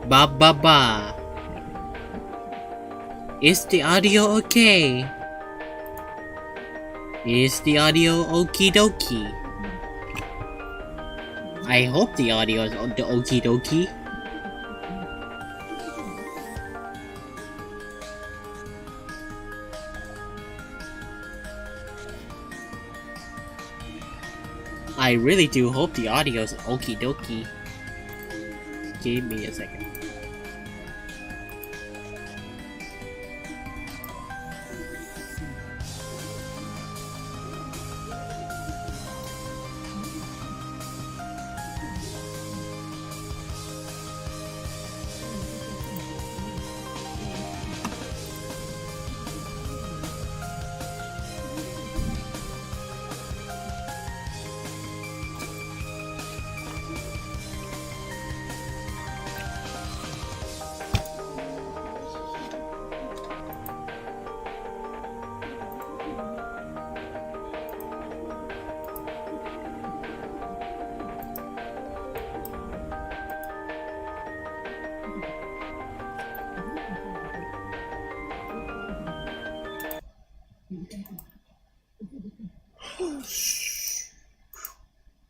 Ba ba ba. Is the audio okay? Is the audio okie dokie? I hope the audio is okie dokie. I really do hope the audio is okie dokie. Give me a second.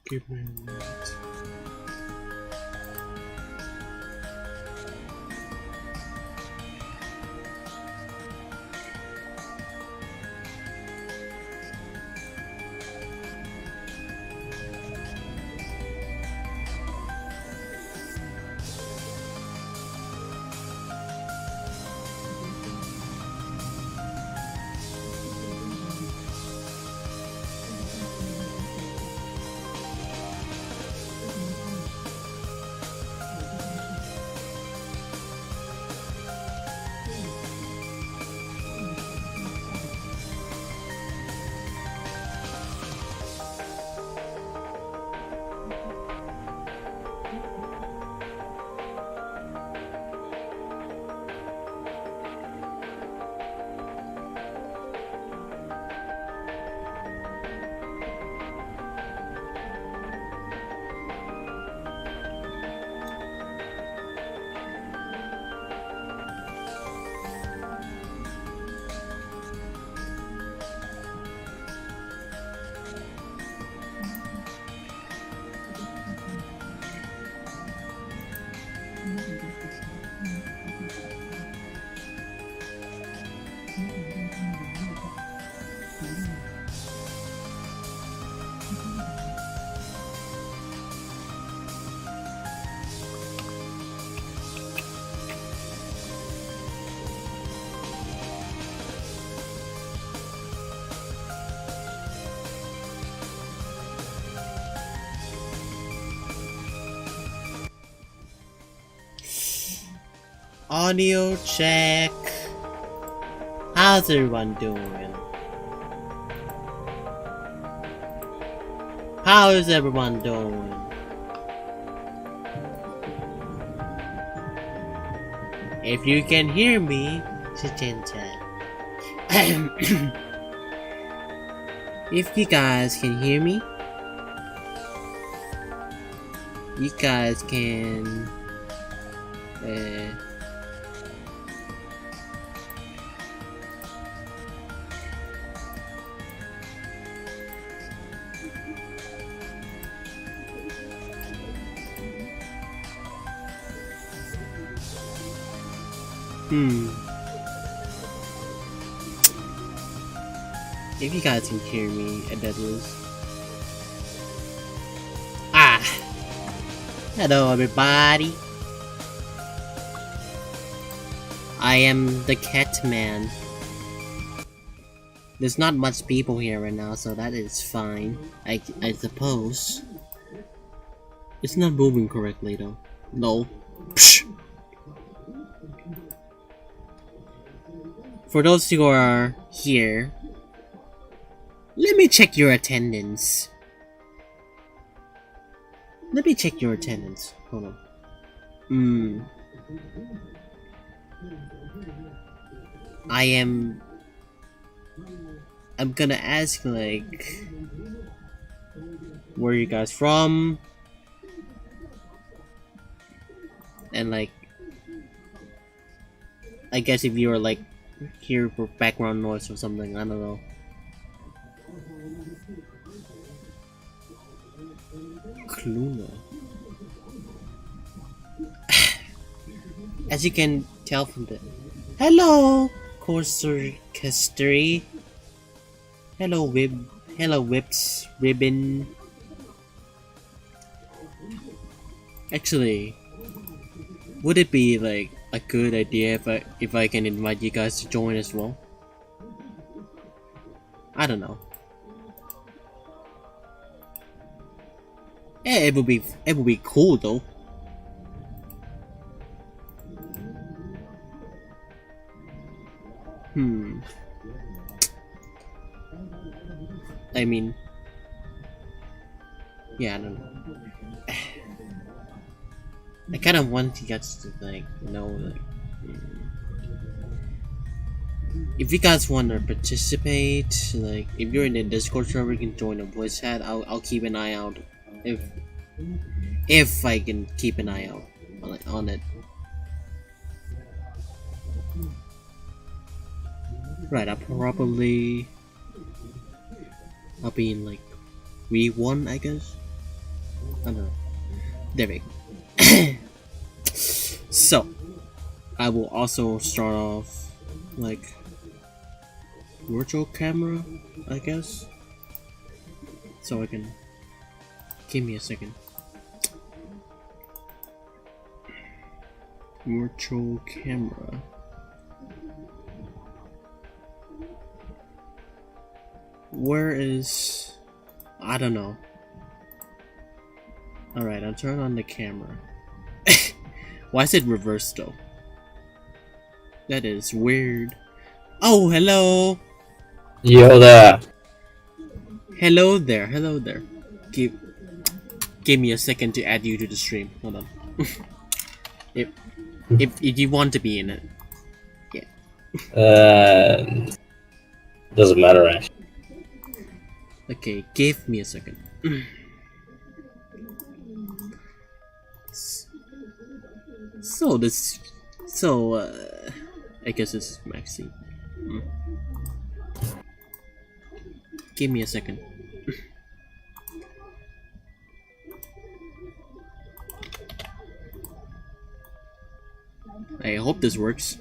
Give me a minute. Audio check. How's everyone doing? How is everyone doing? If you can hear me, if you guys can hear me, you guys can Hmm. If you guys can hear me, that is. Ah! Hello, everybody. I am the cat man. There's not much people here right now, so that is fine. I suppose. It's not moving correctly though. No. Psh. For those who are here, let me check your attendance. Let me check your attendance. Hold on. I'm gonna ask, like, where are you guys from? And, like, I guess if you're, like, here for background noise or something, I don't know. Cluna. As you can tell from the... Hello, Corsair Castry. Hello, Whips, Ribbon. Actually, would it be like a good idea if I can invite you guys to join as well? I don't know. Yeah, it would be cool though. I mean, yeah, I don't know. I kind of want you guys to, like, know, like, if you guys want to participate, like, if you're in the Discord server, you can join the voice chat. I'll keep an eye out if I can keep an eye out on it. Right, I'll be in, like, V1, I guess. I don't know. There we go. So, I will also start off, like, virtual camera, I guess. So I can... Give me a second. Virtual camera. Where is... I don't know. Alright, I'll turn on the camera. Why is it reversed though? That is weird. Oh, hello! Yo there! Hello there, hello there. Give me a second to add you to the stream. Hold on. if you want to be in it. Yeah. Doesn't matter actually. Okay, give me a second. I guess this is Maxi. Give me a second. I hope this works.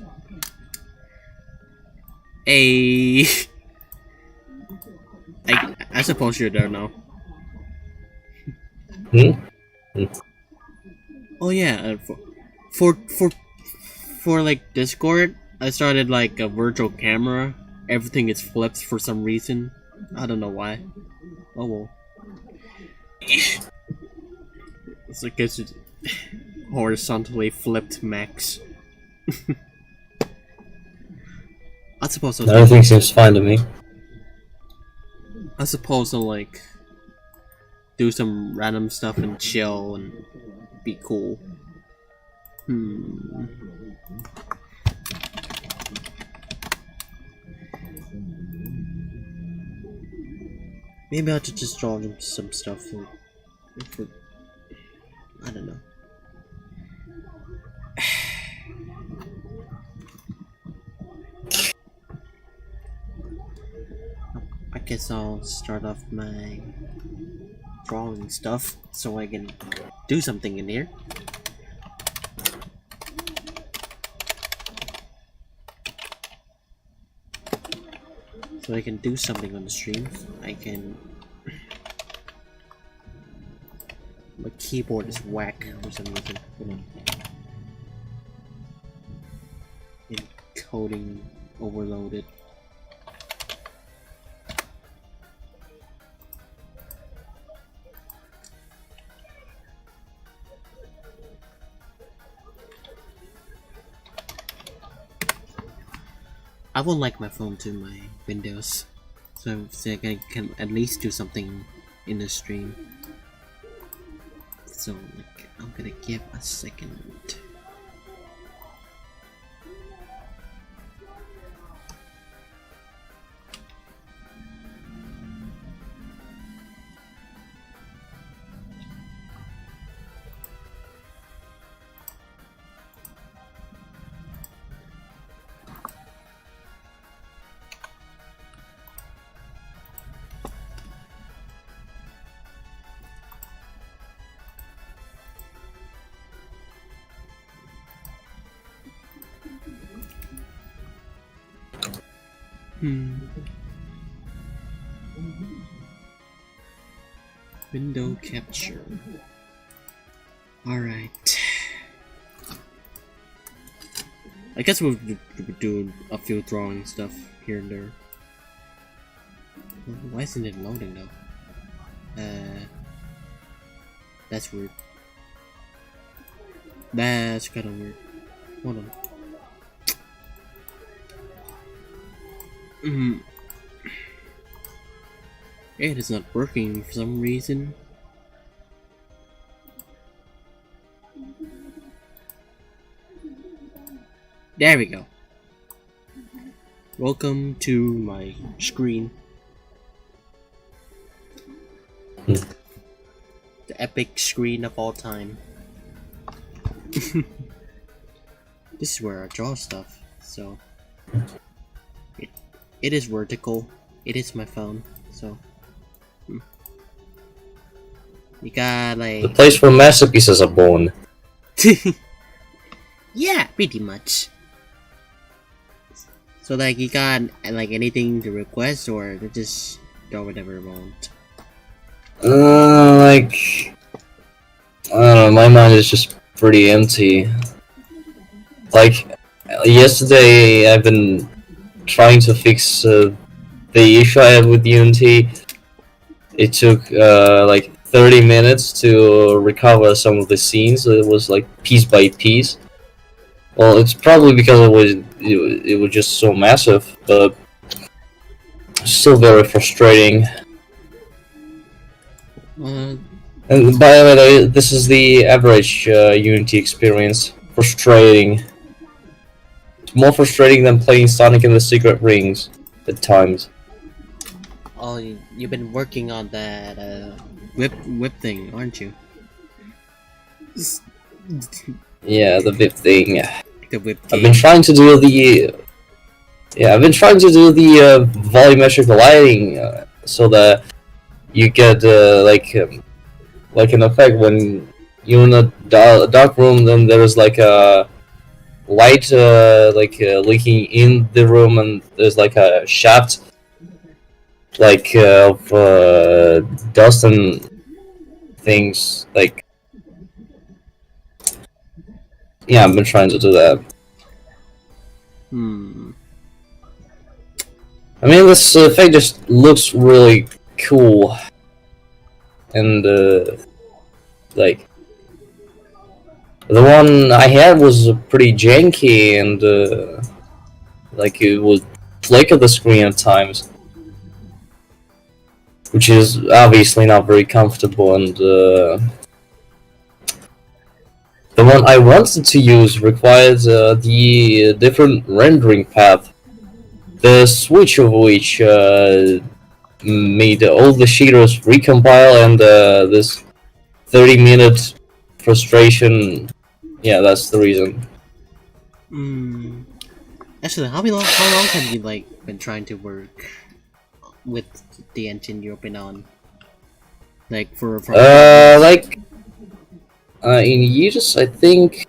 I suppose you're there now. Oh yeah, for like Discord, I started like a virtual camera. Everything is flipped for some reason. I don't know why. Oh well. It's like it's horizontally flipped max. I suppose everything seems fine to me. I suppose I'll like do some random stuff and chill and be cool. Maybe I'll just draw some stuff for I don't know. I guess I'll start off my drawing stuff so I can do something in here. so I can do something on the stream. I can. My keyboard is whack for some reason. Hold on. Encoding overloaded. I would like my phone to my Windows, so I can at least do something in the stream. So like, I'm gonna give a second. Window capture. Alright. I guess we'll do a few drawing stuff here and there. Why isn't it loading though? That's weird. That's kinda weird. Hold on. It is not working for some reason. There we go. Welcome to my screen. The epic screen of all time. This is where I draw stuff, so it is vertical. It is my phone, so you got like The place where masterpieces are born. yeah, pretty much. So like you got like anything to request or just draw whatever you want? Like, I don't know, my mind is just pretty empty. Like, yesterday I've been trying to fix the issue I had with Unity. It took like 30 minutes to recover some of the scenes. It was like piece by piece. Well, it's probably because it was just so massive, but still very frustrating. And by the way, this is the average Unity experience. Frustrating. It's more frustrating than playing Sonic and the Secret Rings at times. Oh, you've been working on that whip thing, aren't you? Yeah, the VIP thing. The whip I've been trying to do the volumetric lighting so that you get like an effect when you're in a dark room. Then there's like a light leaking in the room, and there's like a shaft like of dust and things like. Yeah, I've been trying to do that. I mean, this effect just looks really cool, and like the one I had was pretty janky, and like it would flicker the screen at times, which is obviously not very comfortable. And the one I wanted to use requires the different rendering path, the switch of which made all the shaders recompile, and this 30-minute frustration. Yeah, that's the reason. Actually, how long have you like been trying to work with the engine you've been on? Like for in years, I think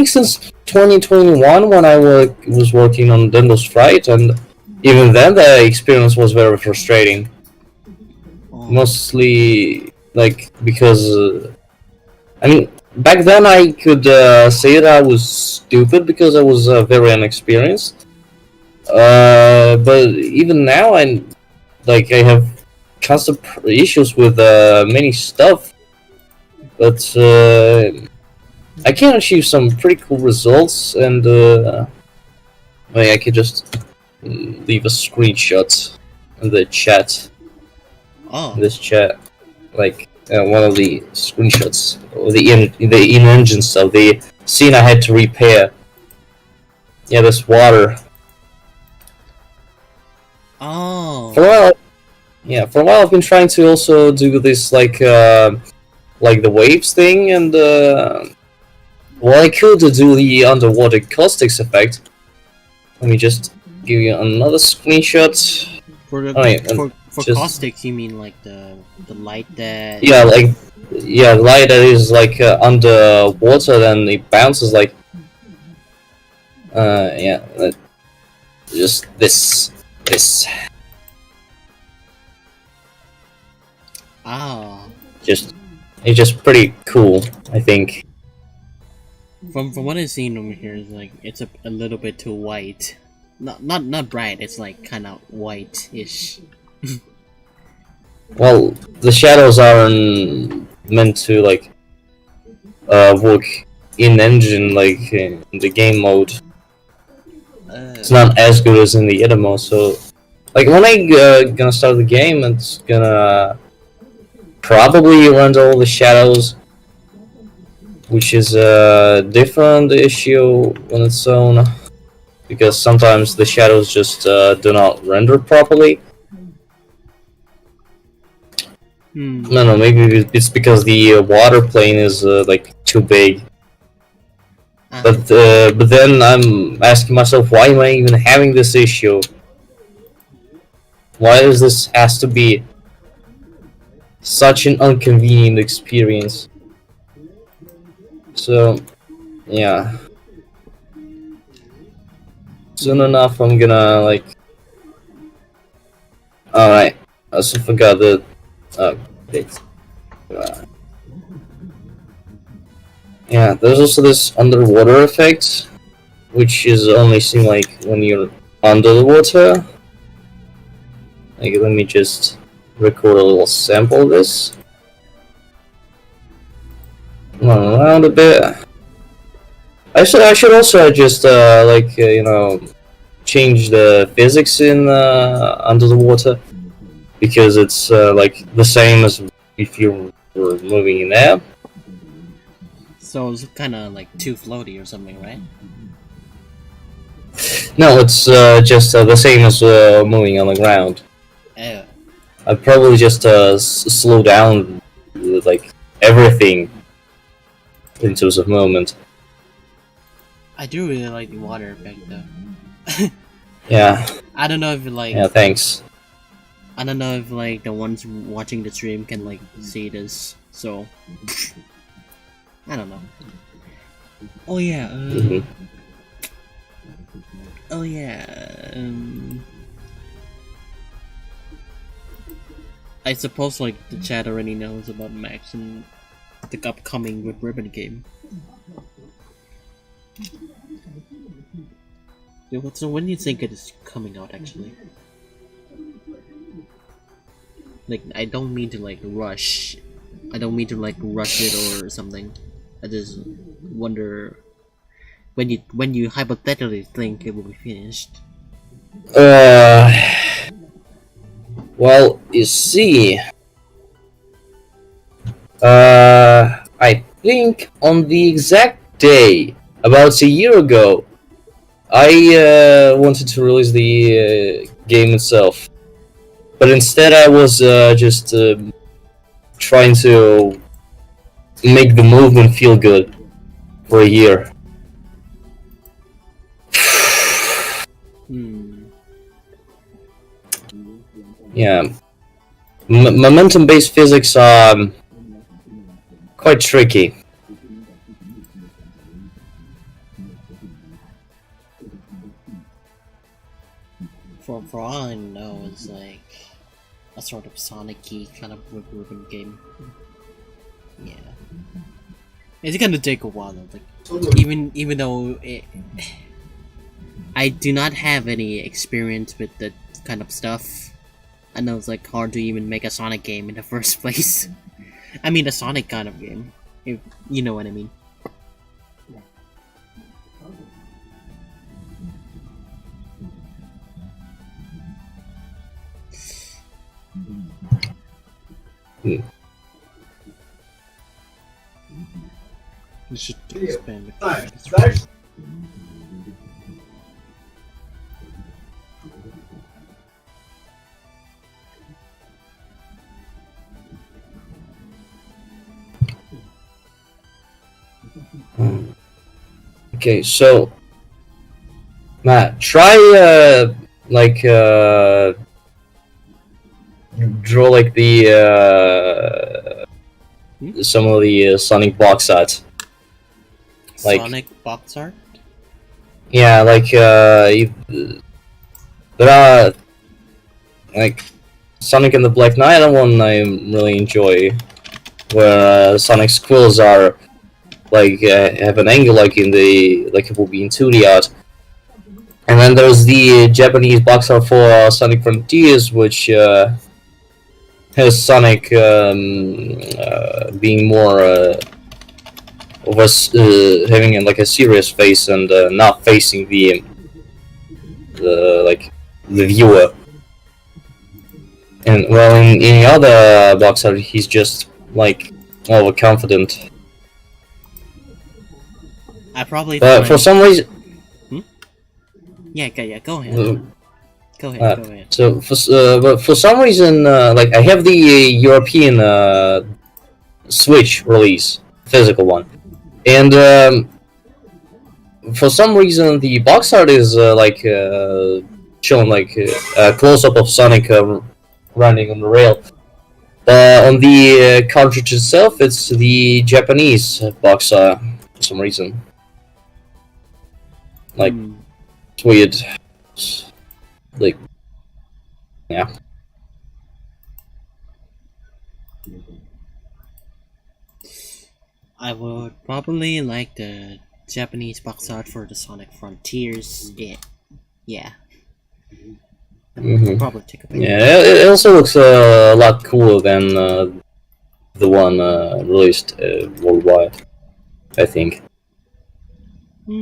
since 2021, when I was working on Dendo's Fright, and even then the experience was very frustrating. Oh. Mostly like because I mean back then I could say that I was stupid because I was very inexperienced. But even now I have constant issues with many stuff, but I can achieve some pretty cool results, and I could just leave a screenshot in the chat. Oh. In this chat, like one of the screenshots of the in-engine stuff, the scene I had to repair. Yeah, this water. Oh. For a while, yeah, for a while I've been trying to also do this like the waves thing, and well, I could do the underwater caustics effect. Let me just give you another screenshot. For the Oh, yeah, for just- caustics, you mean like the light that? Yeah, like the light that is like underwater, then it bounces like yeah, just this. Ah. It's just pretty cool, I think. From what I've seen over here, is like it's a little bit too white. Not bright. It's like kind of white-ish. Well, the shadows aren't meant to like work in engine like in the game mode. It's not as good as in the other mode. So, like when I gonna start the game, it's gonna probably render all the shadows, which is a different issue on its own, because sometimes the shadows just do not render properly. No, maybe it's because the water plane is like too big. But then I'm asking myself, why am I even having this issue? Why does this has to be such an inconvenient experience? So, yeah. Soon enough, I'm gonna like. Alright, I also forgot the. It's, yeah, there's also this underwater effect, which is only seen like when you're under the water. Like, let me just record a little sample of this. Run around a bit. I should also just you know, change the physics in under the water, because it's like the same as if you were moving in air. So it's kind of like too floaty or something, right? No, it's just the same as moving on the ground. Oh. I'd probably just slow down like everything in terms of movement. I do really like the water effect though. Yeah. I don't know if like Yeah. Thanks. I don't know if like the ones watching the stream can like see this. So I don't know. Oh yeah. Mhm. Oh yeah. I suppose like the chat already knows about Max and the upcoming Red Ribbon game. So when do you think it is coming out actually? Like I don't mean to like rush. I don't mean to like rush it or something. I just wonder when you hypothetically think it will be finished. Well, you see, I think on the exact day, about a year ago, I wanted to release the game itself, but instead I was just trying to make the movement feel good for a year. Yeah, momentum-based physics are quite tricky. For For all I know, it's like a sort of Sonic-y kind of ribbon game. Yeah, it's gonna take a while though. Like even though I do not have any experience with that kind of stuff, I know it's like hard to even make a Sonic game in the first place. I mean, a Sonic kind of game, if you know what I mean. You should expand the Okay, so Matt, try draw like the some of the Sonic box art. Like- Sonic box art. Yeah, like there are like Sonic and the Black Knight. That one I really enjoy, where Sonic's quills are like have an angle like in the like it will be in 2D art. And then there's the Japanese box art for Sonic Frontiers, which has Sonic being more of a having like a serious face and not facing the like the viewer. And well, in the other box art, he's just like overconfident. I probably. For some reason. Yeah, go ahead. Go ahead. Go ahead. So but for some reason, like I have the European Switch release, physical one, and for some reason the box art is like showing like a close up of Sonic running on the rail. On the cartridge itself, it's the Japanese box art for some reason. Like it's weird. Like, yeah. I would probably like the Japanese box art for the Sonic Frontiers. Yeah. Mm-hmm. Probably take a picture. Yeah, it also looks a lot cooler than the one released worldwide, I think.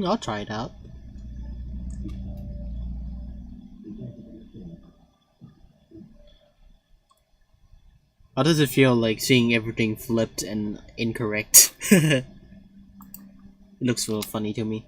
I'll try it out. How does it feel like seeing everything flipped and incorrect? It looks a little funny to me.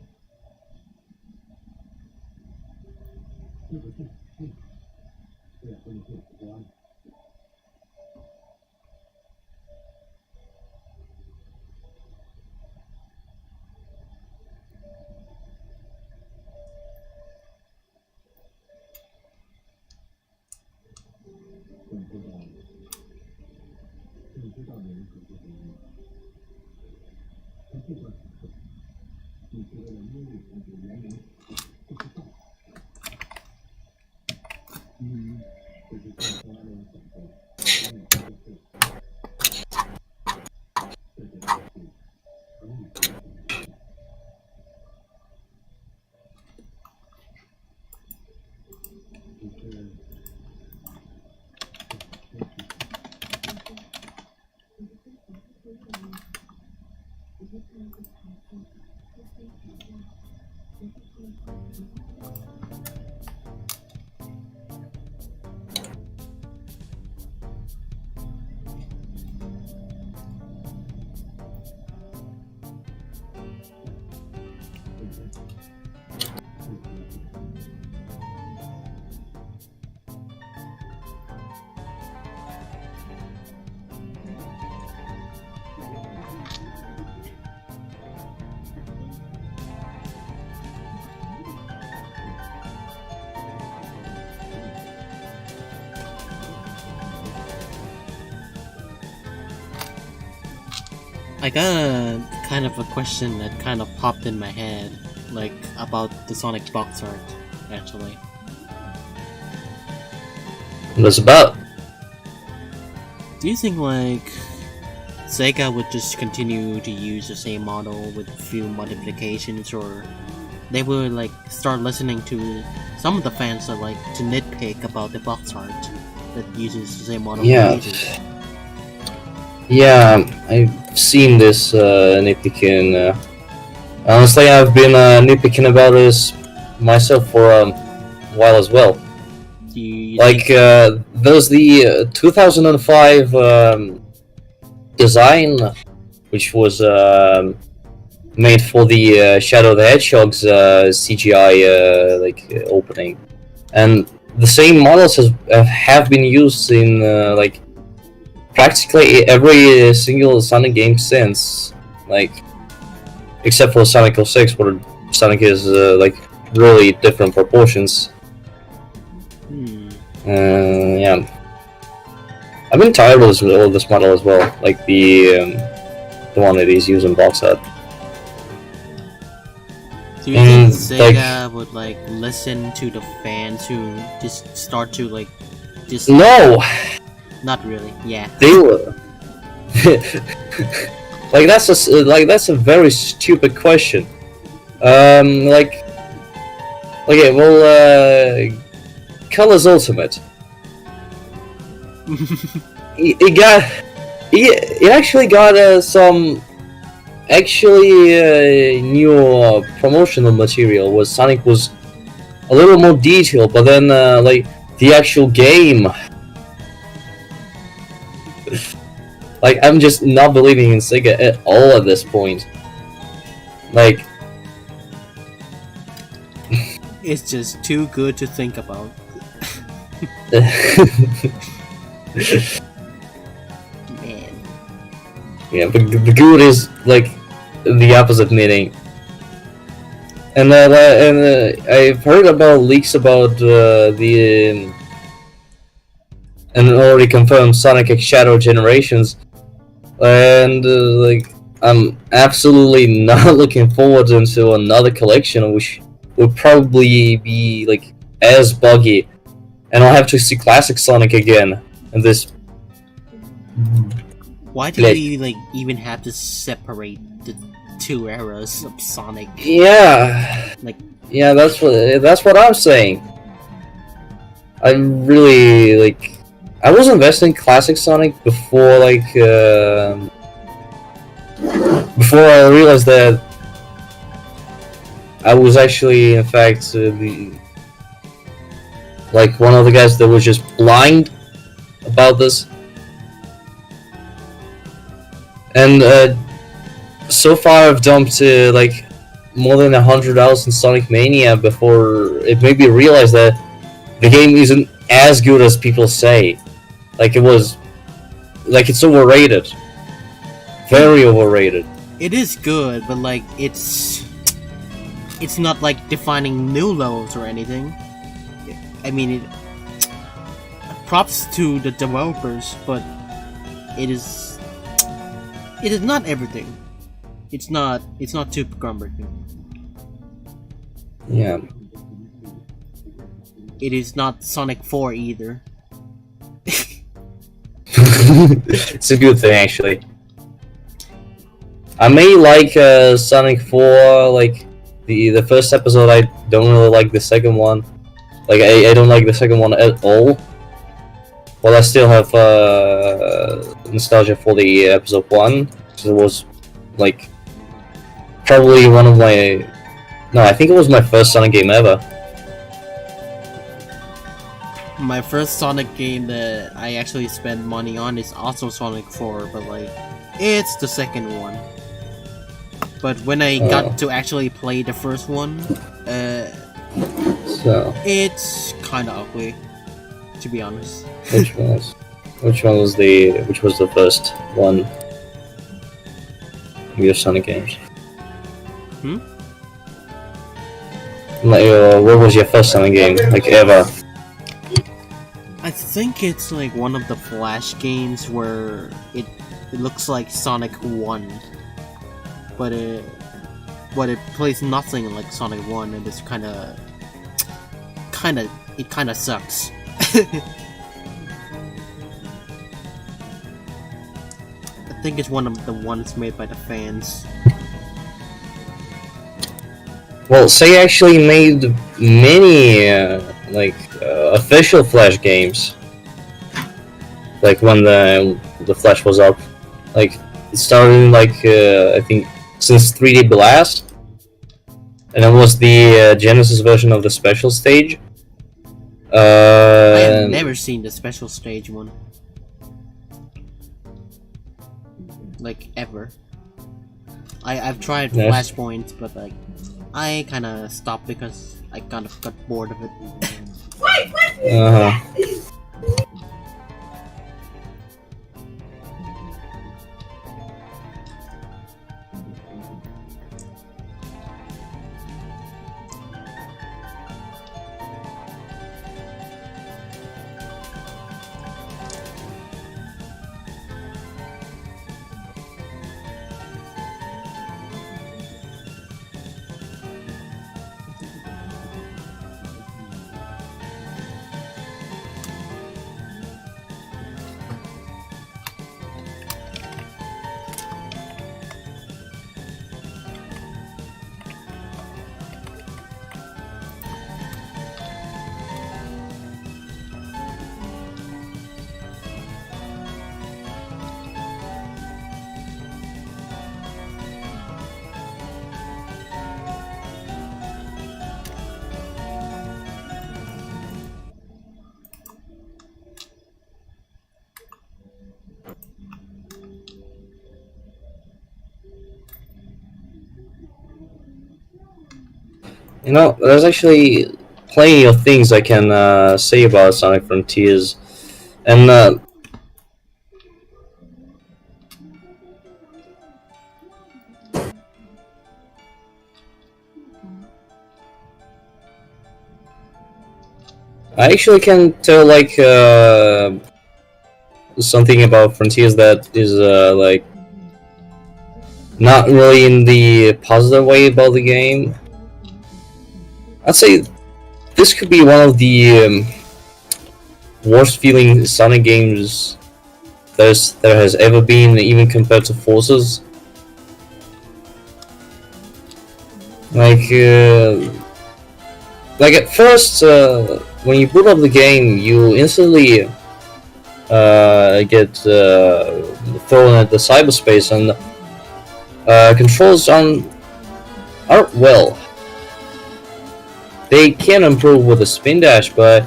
I got a kind of a question that kind of popped in my head, like about the Sonic box art, actually. That's about. Do you think like Sega would just continue to use the same model with a few modifications, or they would like start listening to some of the fans that like to nitpick about the box art that uses the same model? Yeah. Yeah, I've seen this nitpicking. Honestly, I've been nitpicking about this myself for a while as well. Do you Like, think- there's the 2005 design, which was made for the Shadow the Hedgehog's CGI opening, and the same models have been used in like practically every single Sonic game since, like, except for Sonic 06, where Sonic is like really different proportions. Yeah, I've been tired of this model as well, like the one that he's using box art. Do you think like- Sega would like listen to the fans who just start to like just No, not really? Yeah. they were. That's a very stupid question. Okay, well, Colors Ultimate. It actually got some new promotional material where Sonic was a little more detailed, but then like the actual game, like I'm just not believing in Sega at all at this point. Like, It's just too good to think about. Man. yeah, but the good is like the opposite meaning. And I've heard about leaks about the and already confirmed Sonic X Shadow Generations, and like I'm absolutely not looking forward into another collection, which will probably be like as buggy, and I'll have to see classic Sonic again. And this, Why do we like even have to separate the two eras of Sonic? yeah, Like- yeah, that's what I'm saying. I really like. I was investing in classic Sonic before before I realized that I was actually, in fact, like one of the guys that was just blind about this. And so far, I've dumped like more than $100 in Sonic Mania before it made me realize that the game isn't as good as people say. Like it was, like it's overrated, very overrated. It is good, but like it's not like defining new levels or anything. I mean, props to the developers, but it is not everything. It's not too groundbreaking. Yeah. It is not Sonic 4 either. It's a good thing, actually. I may like Sonic 4, like the first episode. I don't really like the second one. Like I don't like the second one at all. But I still have nostalgia for the episode 1, because it was like probably one of my. No, I think it was my first Sonic game ever. My first Sonic game that I actually spent money on is also Sonic 4, but like, it's the second one. But when I got to actually play the first one, So it's kinda ugly, to be honest. which was the first one of your Sonic games? Like, what was your first Sonic game, like ever? I think it's like one of the Flash games where it looks like Sonic 1, but it plays nothing like Sonic 1, and it's kinda sucks. think it's one of the ones made by the fans. Well, Sega actually made many official Flash games. Like when the Flash was up, like it started I think since 3D Blast, and it was the Genesis version of the special stage. I have never seen the special stage one. Like ever. I've tried Yes. Flashpoint, but like I kinda stopped because I kind of got bored of it. Uh-huh. You know, there's actually plenty of things I can say about Sonic Frontiers, and I actually can tell something about Frontiers that is not really in the positive way about the game. I'd say this could be one of the worst feeling Sonic games there has ever been, even compared to Forces. Like at first, when you boot up the game, you instantly get thrown at the cyberspace, and controls aren't well. They can improve with the spin dash, but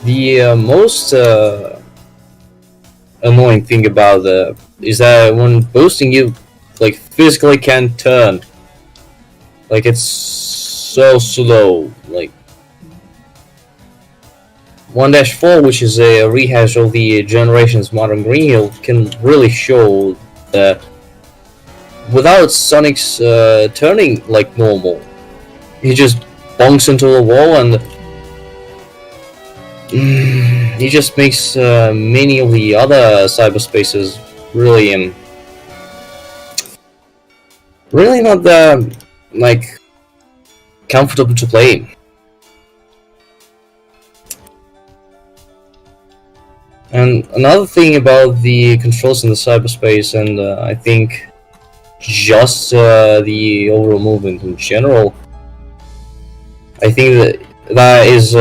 the most annoying thing about is that when boosting, you physically can't turn. Like, it's so slow. Like 1-4, which is a rehash of the Generations Modern Green Hill, can really show that without Sonic's turning like normal, he just bonks into the wall, and he just makes many of the other cyberspaces really not that comfortable to play. And another thing about the controls in the cyberspace, and I think just the overall movement in general, I think that is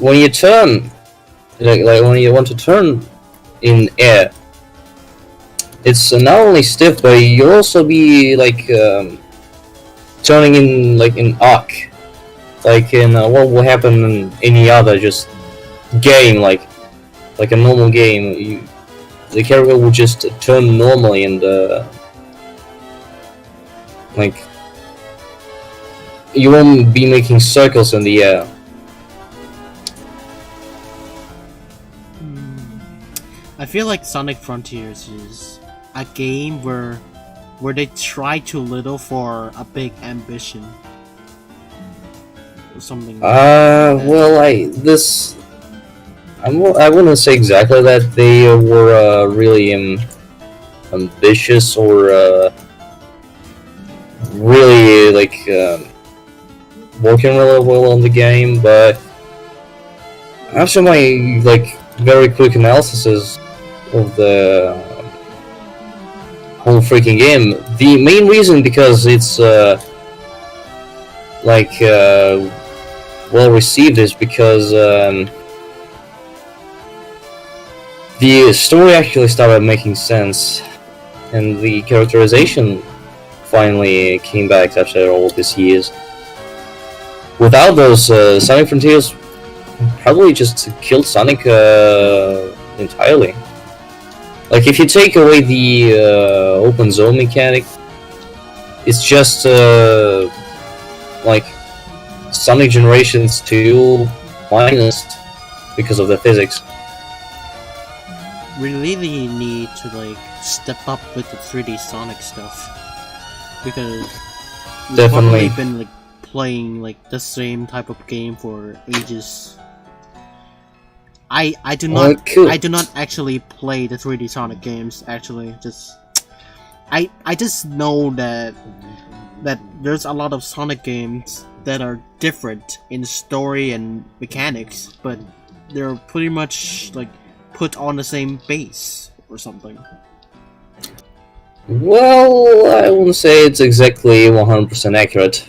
when you turn, like when you want to turn in air, it's not only stiff, but you'll also be turning in arc, like in what will happen in any other just game, like a normal game. The character will just turn normally, and you won't be making circles in the air. I feel like Sonic Frontiers is a game where they try too little for a big ambition. Or something. Well, I wouldn't say exactly that they were really ambitious or really working really well on the game, but after my very quick analysis of the whole freaking game. The main reason because it's well received is because the story actually started making sense, and the characterization finally came back after all these years. Without those, Sonic Frontiers probably just killed Sonic entirely. Like, if you take away the open zone mechanic, it's just like Sonic Generations 2 minus because of the physics. We really need to like step up with the 3D Sonic stuff, because we've Definitely. probably been like playing like the same type of game for ages. I do not cool. I do not actually play the 3D Sonic games. Actually, I just know that there's a lot of Sonic games that are different in story and mechanics, but they're pretty much like put on the same base or something. Well, I wouldn't say it's exactly 100% accurate.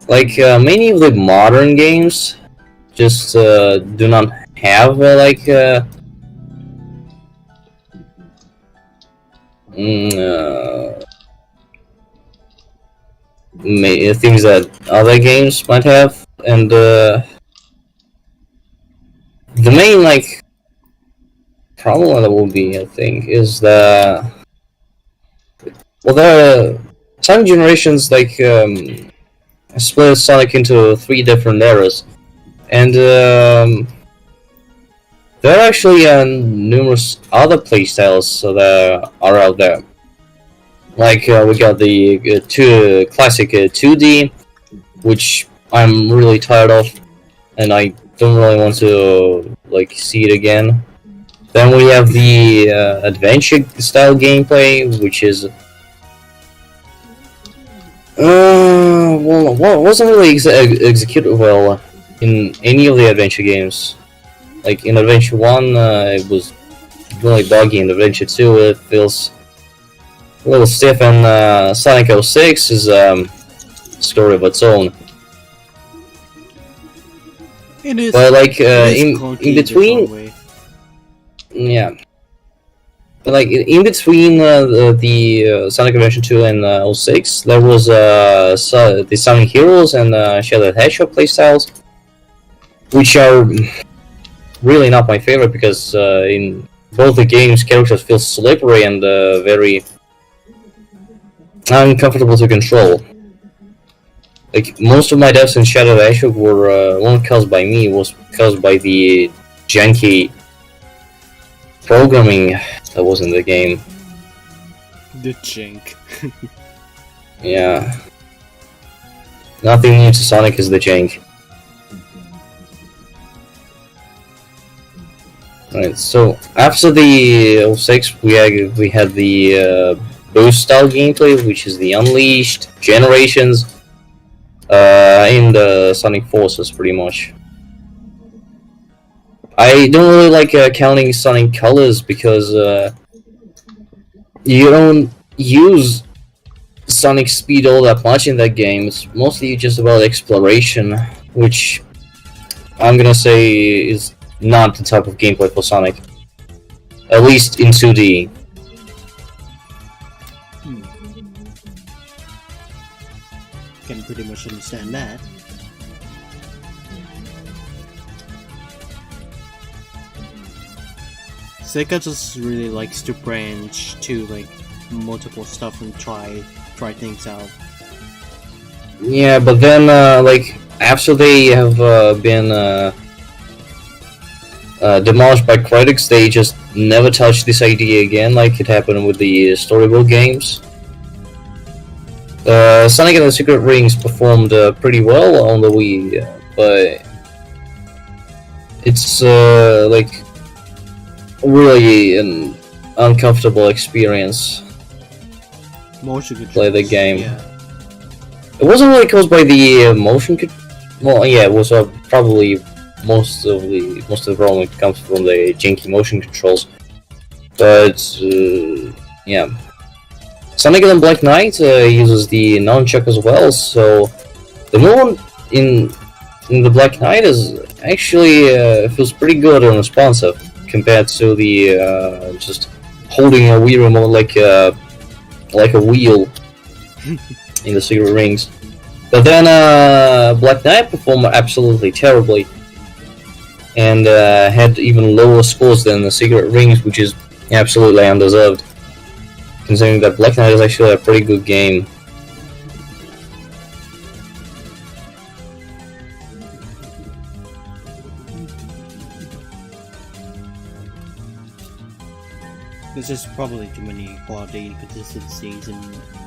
Like, many of the modern games just do not have things that other games might have, and the main like problem that will be, I think, is the Sonic Generations split Sonic into 3 different eras, and there are actually numerous other playstyles that are out there. Like, we got the classic 2D, which I'm really tired of, and I don't really want to like see it again. Then we have the adventure style gameplay, which is wasn't really executed well in any of the adventure games. Like in Adventure 1, it was really buggy. In Adventure 2, it feels a little stiff, and Sonic 06 is a story of its own. It is. But like it is in clunky in its between, own way. yeah. But like in between the Sonic Adventure 2 and 06, there was the Sonic Heroes and Shadow the Hedgehog playstyles, which are really not my favorite because in both the games, characters feel slippery and very uncomfortable to control. Like, most of my deaths in Shadow the Hedgehog weren't caused by me, was caused by the janky programming that was in the game. The jank. Yeah. Nothing new to Sonic is the jank. Right, so after the 06, we had the boost style gameplay, which is the Unleashed, Generations, and the Sonic Forces, pretty much. I don't really like counting Sonic Colors because you don't use Sonic Speed all that much in that game. It's mostly just about exploration, which I'm gonna say is not the type of gameplay for Sonic. At least in 2D. Can pretty much understand that. Sega just really likes to branch to like multiple stuff and try things out. Yeah, but then like after they have been demolished by critics, they just never touched this idea again, like it happened with the storybook games. Sonic and the Secret Rings performed pretty well on the Wii, but it's like really an uncomfortable experience. Motion controls. Play the game. Yeah. It wasn't really caused by the motion. Well, yeah, it was probably most of the problem comes from the janky motion controls. But yeah, Sonic and Black Knight uses the nunchuck as well, so the movement in the Black Knight is actually feels pretty good and responsive compared to the just holding a Wii remote like a wheel in the Secret Rings. But then Black Knight performed absolutely terribly and had even lower scores than the Secret Rings, which is absolutely undeserved, considering that Black Knight is actually a pretty good game. There's just probably too many quality inconsistencies in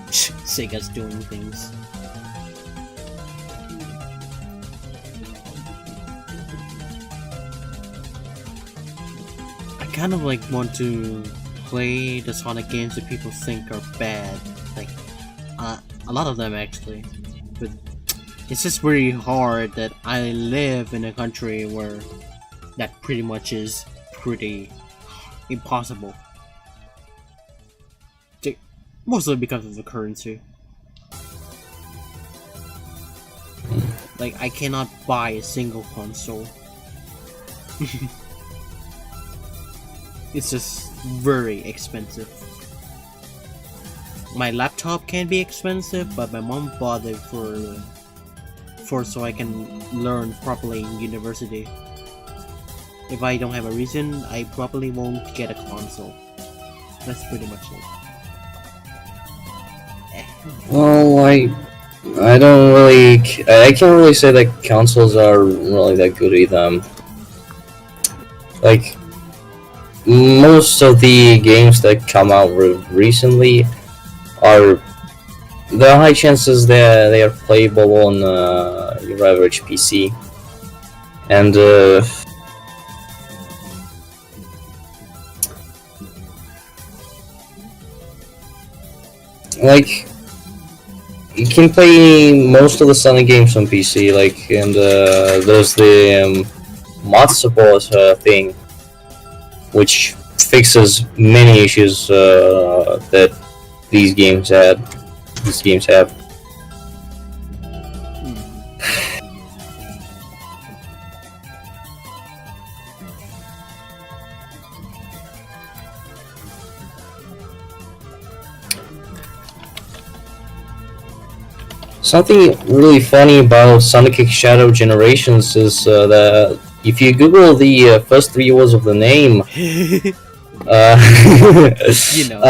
Sega's doing things. I kind of like want to play the Sonic games that people think are bad, like a lot of them actually, but it's just really hard that I live in a country where that pretty much is pretty impossible. Mostly because of the currency. Like, I cannot buy a single console. It's just very expensive. My laptop can be expensive, but my mom bought it for so I can learn properly in university. If I don't have a reason, I probably won't get a console. That's pretty much it. Well, I don't really, I can't really say that consoles are really that good either. Like, most of the games that come out recently are, there are high chances they are playable on your average PC, and like, you can play most of the Sonic games on PC, like, and there's the mod support thing, which fixes many issues that these games have. Something really funny about Sonic X Shadow Generations is that if you Google the first 3 words of the name, You know.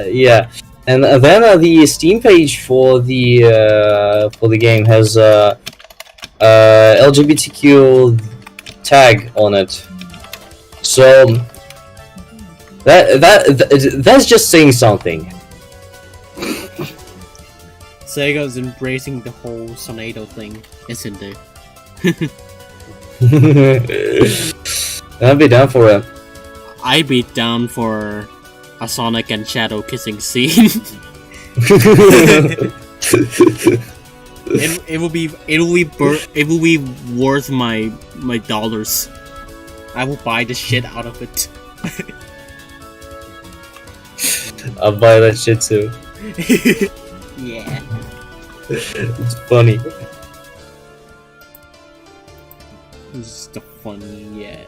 yeah, and then the Steam page for the game has LGBTQ tag on it, so that's just saying something. Sega's embracing the whole Sonado thing, isn't it? I'd be down for it. I'd be down for a Sonic and Shadow kissing scene. it will be worth my dollars. I will buy the shit out of it. I'll buy that shit too. Yeah. It's funny. It's the funny, yeah.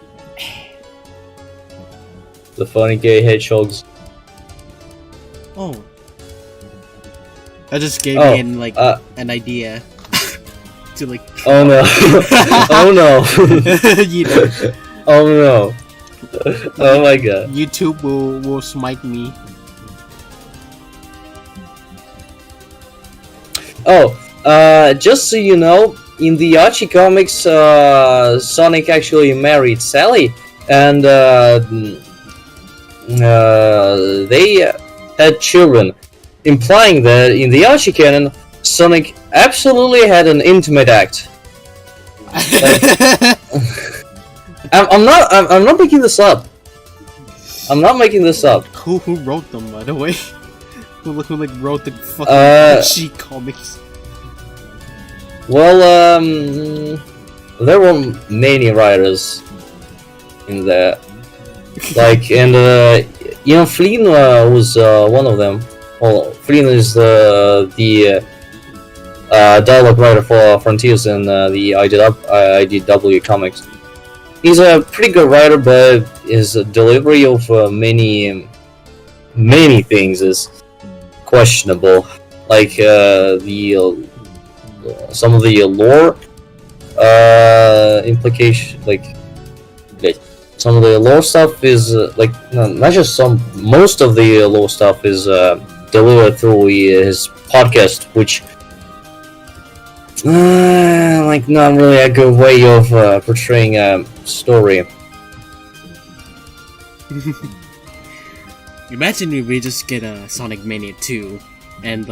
The funny gay hedgehogs. Oh. That just gave me an idea. To like. Oh no. Oh no. You know. Oh no. Oh my god. YouTube will smite me. Oh, just so you know, in the Archie comics, Sonic actually married Sally, and they had children, implying that in the Archie canon, Sonic absolutely had an intimate act. I'm not making this up. I'm not making this up. Who wrote them, by the way? Who like wrote the fucking Archie comics? Well, there were many writers in there, like, and Ian Flynn was one of them. well, Friedland is the dialogue writer for Frontiers and the IDW comics. He's a pretty good writer, but his delivery of many things is questionable. Like some of the lore implication, like some of the lore stuff is not just some. Most of the lore stuff is delivered through his podcast, which not really a good way of portraying a story. Imagine if we just get a Sonic Mania 2 and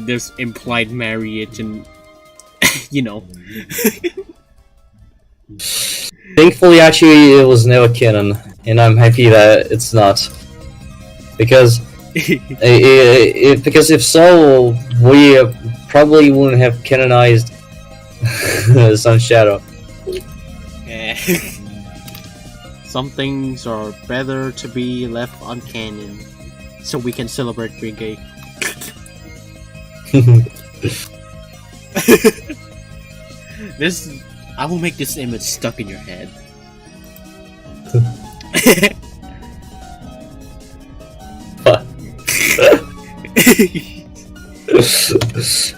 there's implied marriage and you know. Thankfully, actually, it was never canon, and I'm happy that it's not. Because because if so, we probably wouldn't have canonized Sun Shadow. Yeah. Some things are better to be left uncanon, so we can celebrate being gay. I will make this image stuck in your head.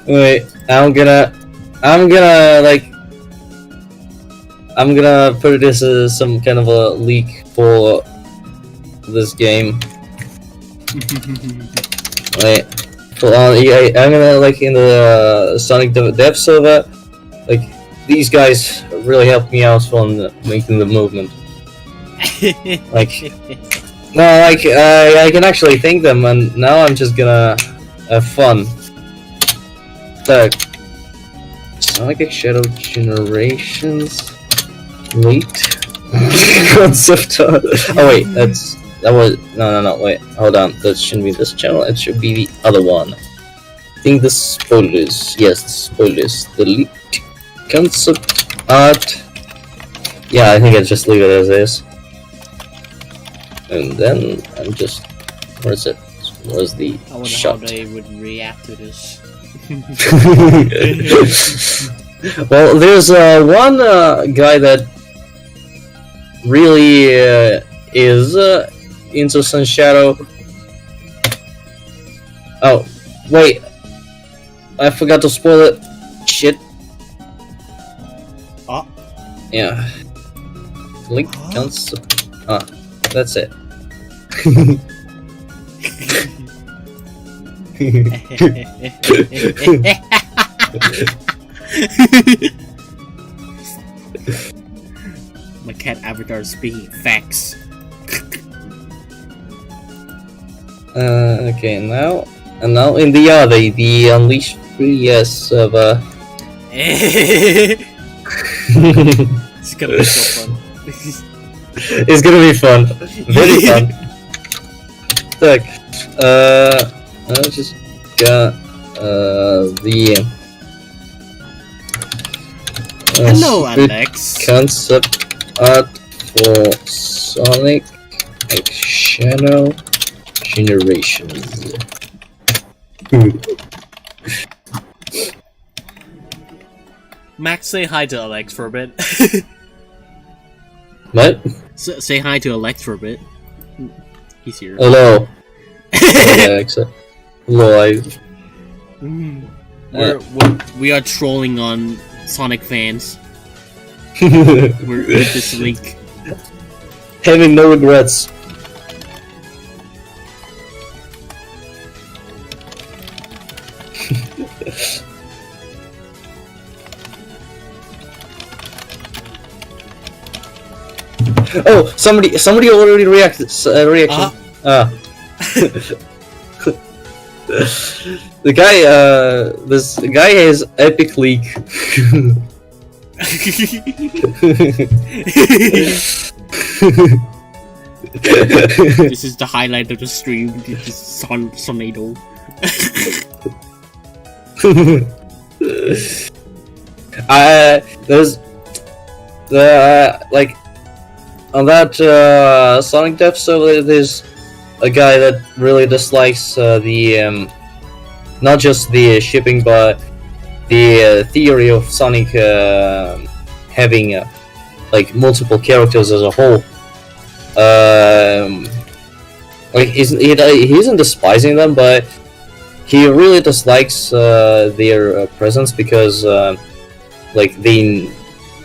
Wait, I'm gonna put this as some kind of a leak for this game. Wait, I'm gonna in the Sonic Dev server, these guys really helped me out on making the movement. I can actually thank them, and now I'm just gonna have fun. Sonic Shadow Generations. Wait. Concept art. Oh wait, no, wait, hold on. That shouldn't be this channel, it should be the other one. I think the spoilers. Yes, the spoilers. The leaked concept art. Yeah, I think I'll just leave it as is. And then I'm just... where's it? Where's the I wonder shot? how they would react to this. Well, there's one guy that really is into Sun Shadow. Oh, wait. I forgot to spoil it. Shit. Oh. Yeah. Link concept. Ah, that's it. My cat avatar is speaking facts. Okay, now in the other, the Unleashed 3S server. It's gonna be so fun. It's gonna be fun. Very fun. Look, I just got the Hello, Alex. Concept art for Sonic Shadow Generations. Max, say hi to Alex for a bit. What? Say hi to Alex for a bit. He's here. Hello. Hello, We are trolling on Sonic fans. We're with this link. Having no regrets. Oh, somebody already reacted. Reaction. The guy, this guy has epic leak. This is the highlight of the stream. This is Sonado. There's on that Sonic Dev server. There's a guy that really dislikes the not just the shipping, but the theory of Sonic having like multiple characters as a whole. Like he isn't despising them, but he really dislikes their presence because like they,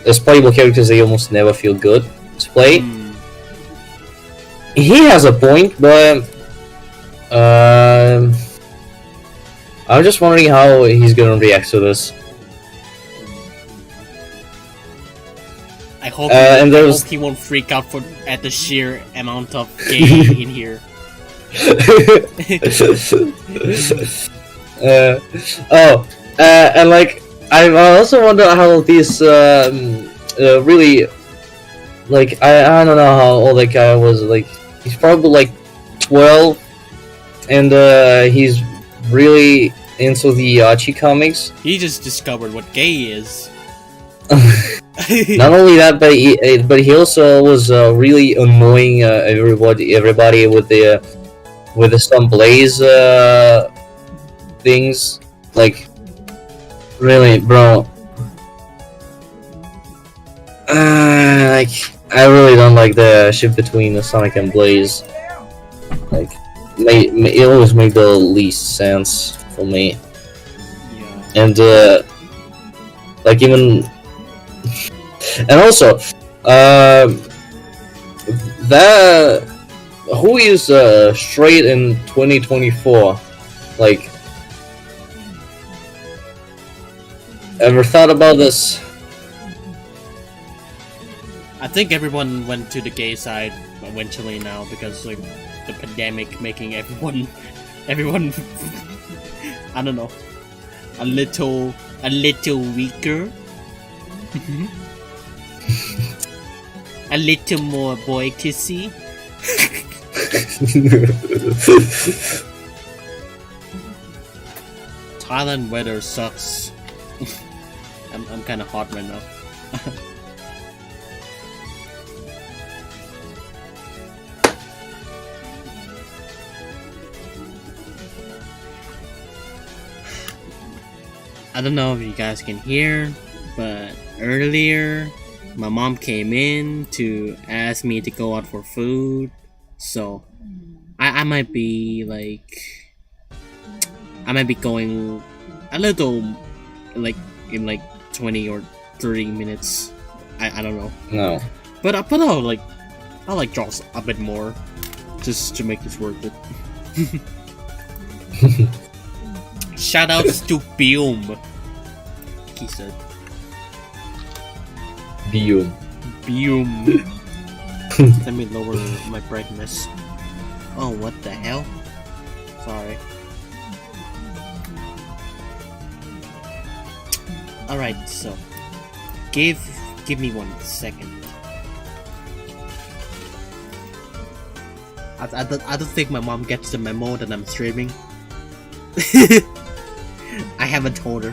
as playable characters, they almost never feel good to play. He has a point, but I'm just wondering how he's gonna react to this. I hope, and I there's- hope he won't freak out at the sheer amount of gay in here. And like I also wonder how these really, like I don't know how old that guy was. Like he's probably like 12, and he's really into the Archie comics. He just discovered what gay is. Not only that, but he also was really annoying everybody with the some Blaze things. Like, really, bro. Like, I really don't like the ship between Sonic and Blaze. Like, it always made the least sense for me. Yeah. And like even, and also, that who is straight in 2024? Like, ever thought about this? I think everyone went to the gay side eventually now because like the pandemic making everyone I don't know, a little weaker. A little more boy kissy. Thailand weather sucks. I'm kind of hot right now. I don't know if you guys can hear, but earlier my mom came in to ask me to go out for food, so I might be going a little in 20 or 30 minutes. I don't know. No. But I'll draw a bit more just to make this worth it. Shoutouts to Bium. He said. Bium. Let me lower my brightness. Oh, what the hell? Sorry. Alright, so give me 1 second. I don't think my mom gets the memo that I'm streaming. I haven't told her.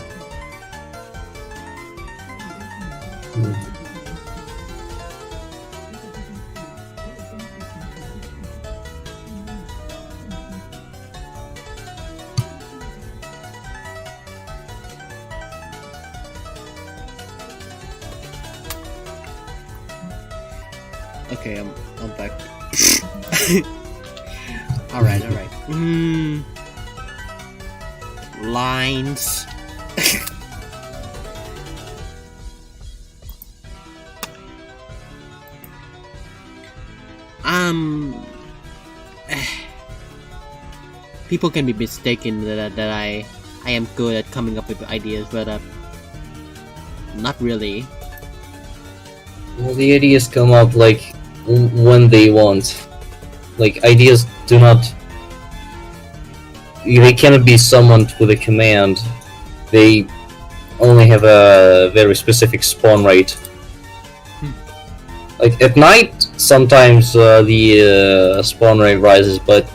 Okay, I'm back. Alright. Lines. People can be mistaken that I am good at coming up with ideas, but not really. Well, the ideas come up like when they want. Like, ideas do not. They cannot be summoned with a command. They only have a very specific spawn rate. Like at night, sometimes the spawn rate rises, but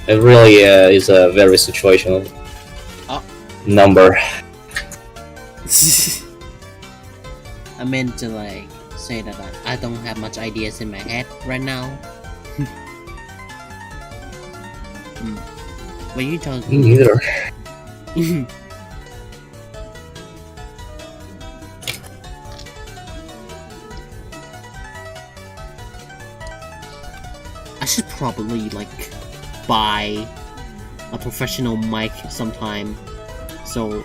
it really is a very situational number. I meant to say that I don't have much ideas in my head right now. When you tell Me neither. I should probably like buy a professional mic sometime, so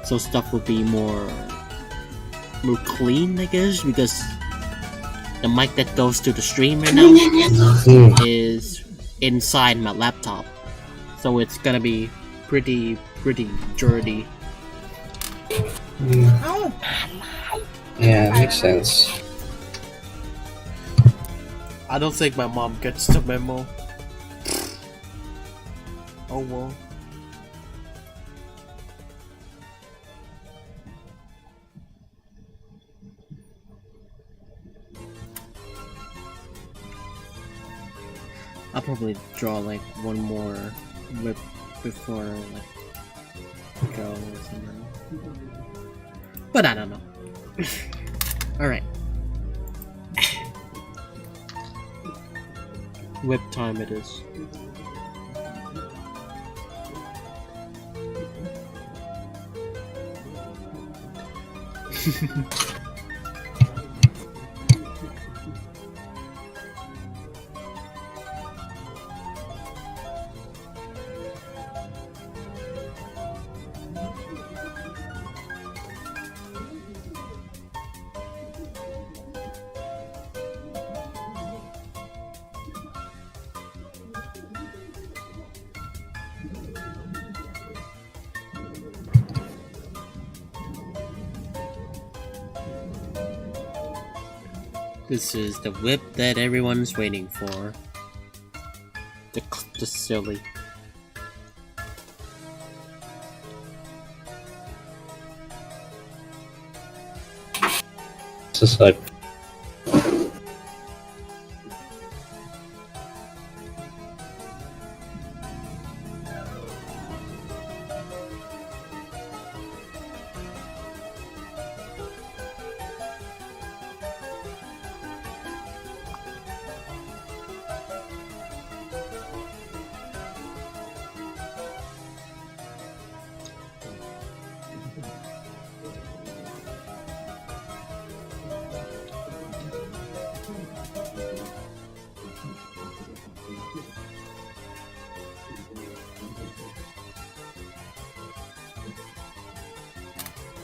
stuff would be more clean, I guess, because the mic that goes to the stream right now is inside my laptop, so it's gonna be pretty dirty. Yeah, makes sense. I don't think my mom gets the memo. Oh well. I'll probably draw like one more whip before like go or something. But I don't know. Alright. Whip time it is. This is the whip that everyone's waiting for. The silly. It's just like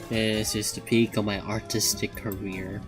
this is the peak of my artistic career.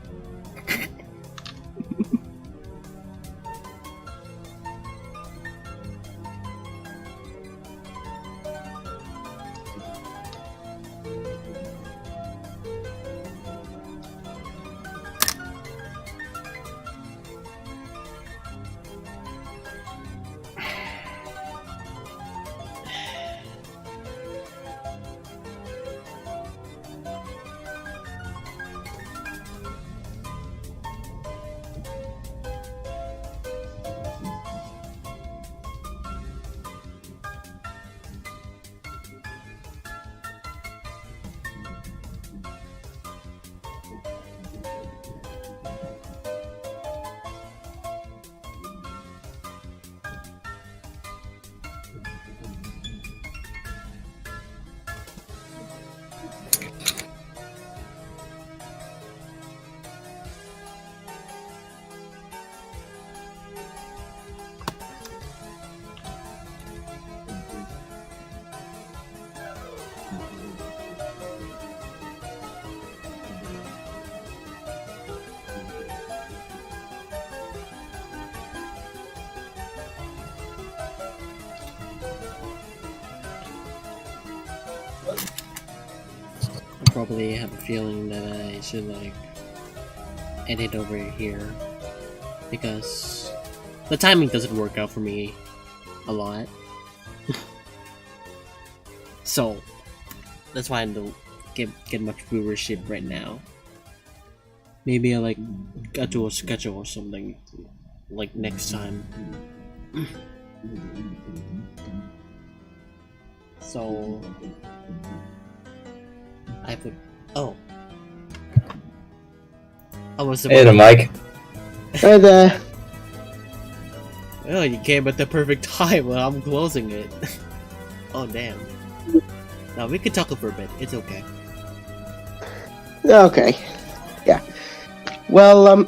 I probably have a feeling that I should like edit over here because the timing doesn't work out for me a lot. So that's why I don't get much viewership right now. Maybe I like do a schedule or something like next time. So I put I was hey there, Mike. Hi there. Oh, you came at the perfect time when I'm closing it. Oh, damn. Now, we could talk for a bit. It's okay. Okay. Yeah. Well,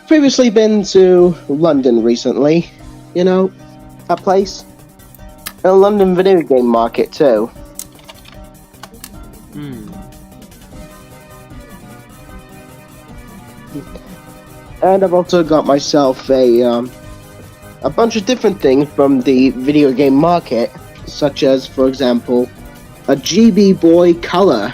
previously been to London recently. You know, that place? A London video game market, too. Hmm. And I've also got myself a bunch of different things from the video game market, such as, for example, a GB Boy Color.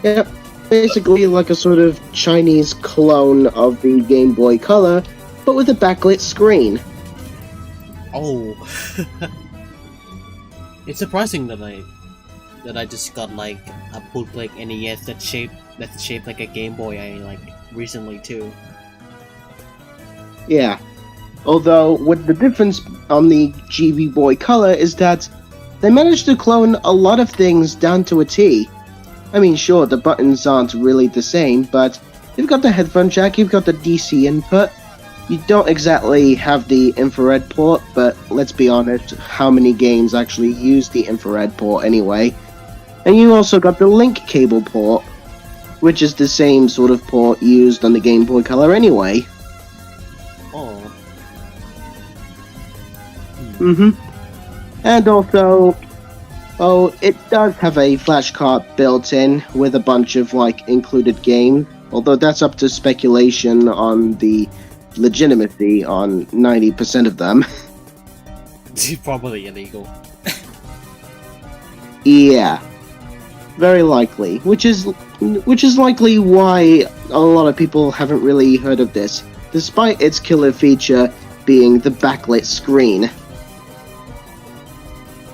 Yep, basically like a sort of Chinese clone of the Game Boy Color, but with a backlit screen. Oh. It's surprising that I just got like a bootleg NES that's shaped like a Game Boy recently too. Yeah. Although, with the difference on the GB Boy Color is that they managed to clone a lot of things down to a T. I mean, sure, the buttons aren't really the same, but you've got the headphone jack, you've got the DC input. You don't exactly have the infrared port, but let's be honest, how many games actually use the infrared port anyway? And you also got the link cable port, which is the same sort of port used on the Game Boy Color anyway. Oh. And also, it does have a flash cart built in with a bunch of included games, although that's up to speculation on the legitimacy on 90% of them. Probably illegal. Yeah, very likely, which is likely why a lot of people haven't really heard of this, despite its killer feature being the backlit screen.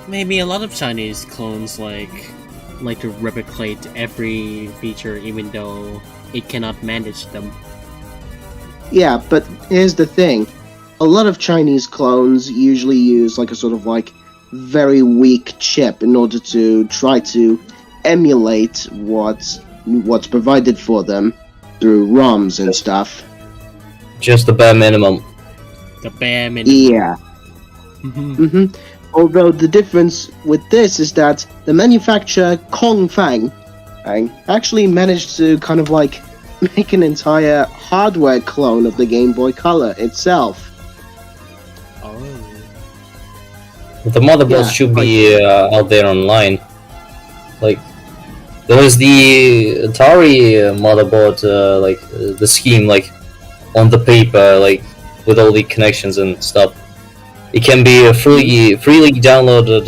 Maybe a lot of Chinese clones like to replicate every feature even though it cannot manage them. Yeah, but here's the thing. A lot of Chinese clones usually use a sort of very weak chip in order to try to emulate what's provided for them through ROMs and stuff. Just the bare minimum. The bare minimum. Yeah. Although the difference with this is that the manufacturer Kongfang actually managed to kind of make an entire hardware clone of the Game Boy Color itself. Oh. The motherboards should be out there online. There was the Atari motherboard, the scheme, on the paper, with all the connections and stuff. It can be freely downloaded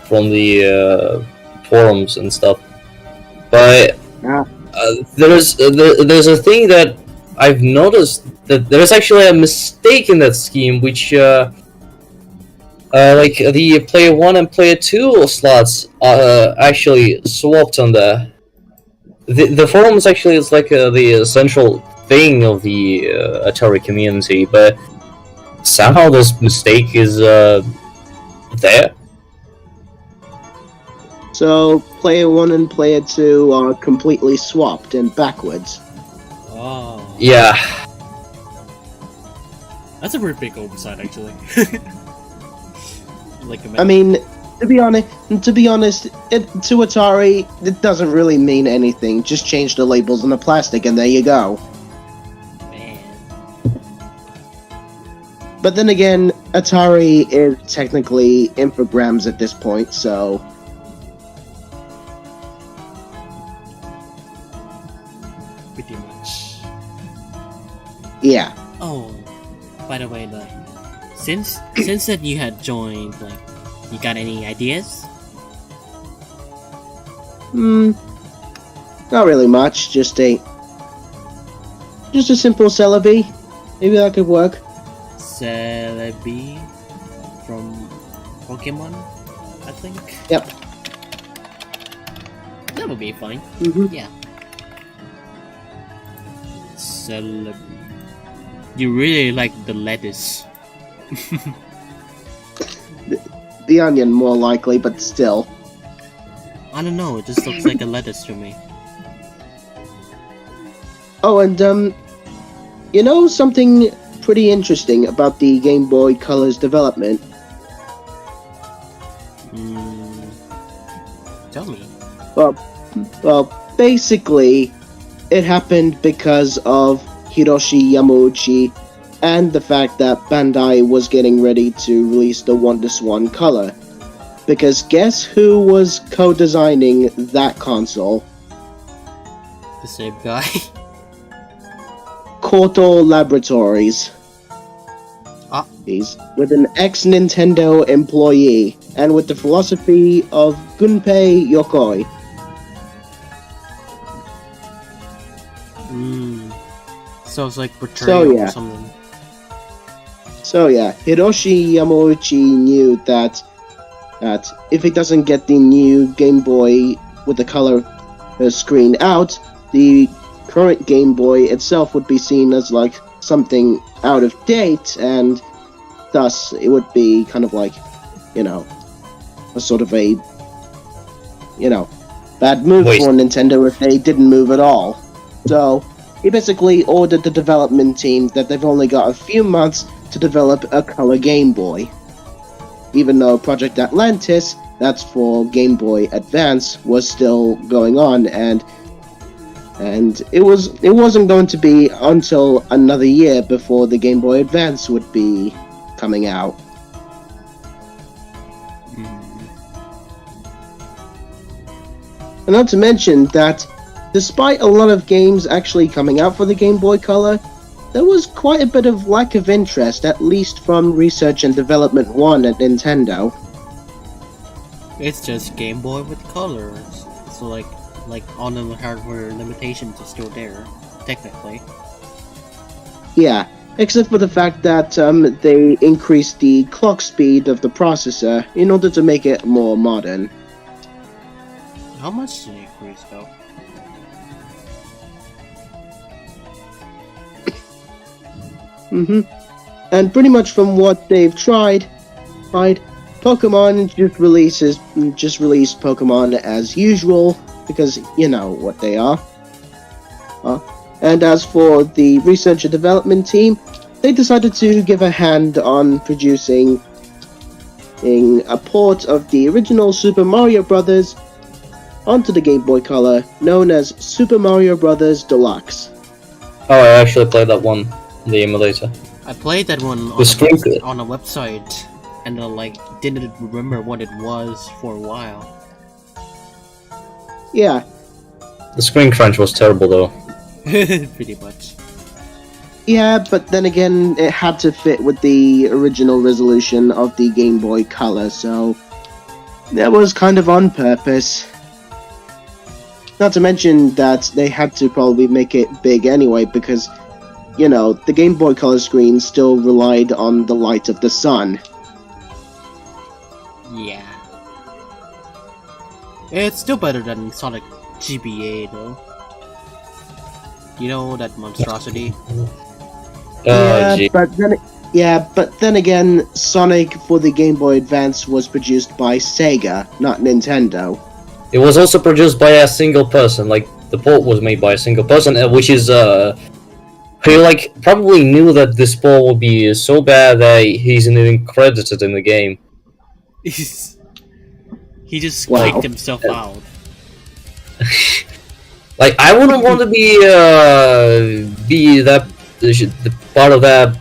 from the forums and stuff. But there's a thing that I've noticed, that there's actually a mistake in that scheme, which the player 1 and player 2 slots are actually swapped on there. The forums actually is the central thing of the Atari community, but somehow this mistake is there. So player 1 and player 2 are completely swapped and backwards. Oh. Yeah. That's a very big oversight, actually. I mean, to be honest, to Atari, it doesn't really mean anything. Just change the labels on the plastic, and there you go. Man. But then again, Atari is technically Infogrames at this point, so Pretty much. yeah. Oh, by the way, since that you had joined, you got any ideas? Not really much. Just a simple Celebi. Maybe that could work. Celebi from Pokemon, I think. Yep. That would be fine. Yeah. Celebi. You really like the lettuce. The onion, more likely, but still. I don't know, it just looks like a lettuce to me. Oh, and you know something pretty interesting about the Game Boy Color's development? Tell me. Well, basically, it happened because of Hiroshi Yamauchi and the fact that Bandai was getting ready to release the WonderSwan color. Because guess who was co-designing that console? The same guy. Koto Laboratories. Ah. He's with an ex-Nintendo employee and with the philosophy of Gunpei Yokoi. So it's like betrayal yeah. or something. So yeah, Hiroshi Yamauchi knew that if he doesn't get the new Game Boy with the color screen out, the current Game Boy itself would be seen as like something out of date, and thus it would be kind of like, a sort of a, bad move Wait. for Nintendo if they didn't move at all. So he basically ordered the development team that they've only got a few months to develop a color Game Boy. Even though Project Atlantis, that's for Game Boy Advance, was still going on, and it wasn't going to be until another year before the Game Boy Advance would be coming out. And not to mention that, despite a lot of games actually coming out for the Game Boy Color, there was quite a bit of lack of interest, at least from Research and Development 1 at Nintendo. It's just Game Boy with colors. So like all the hardware limitations are still there, technically. Yeah, except for the fact that they increased the clock speed of the processor in order to make it more modern. How much did it increase though? And pretty much from what they've tried, Pokemon just released Pokemon as usual, because you know what they are. And as for the research and development team, they decided to give a hand on producing a port of the original Super Mario Bros. Onto the Game Boy Color, known as Super Mario Bros. Deluxe. Oh, I actually played that one in the emulator. I played that one on a website, and didn't remember what it was for a while. Yeah. The screen crunch was terrible though. Pretty much. Yeah, but then again, it had to fit with the original resolution of the Game Boy Color, so that was kind of on purpose. Not to mention that they had to probably make it big anyway, because, the Game Boy Color screen still relied on the light of the sun. Yeah. It's still better than Sonic GBA though. You know that monstrosity? But then again, Sonic for the Game Boy Advance was produced by Sega, not Nintendo. It was also produced by a single person, like, the port was made by a single person, which is, who, probably knew that this port would be so bad that he's not even credited in the game. He just kicked himself out. I wouldn't want to be the part of that,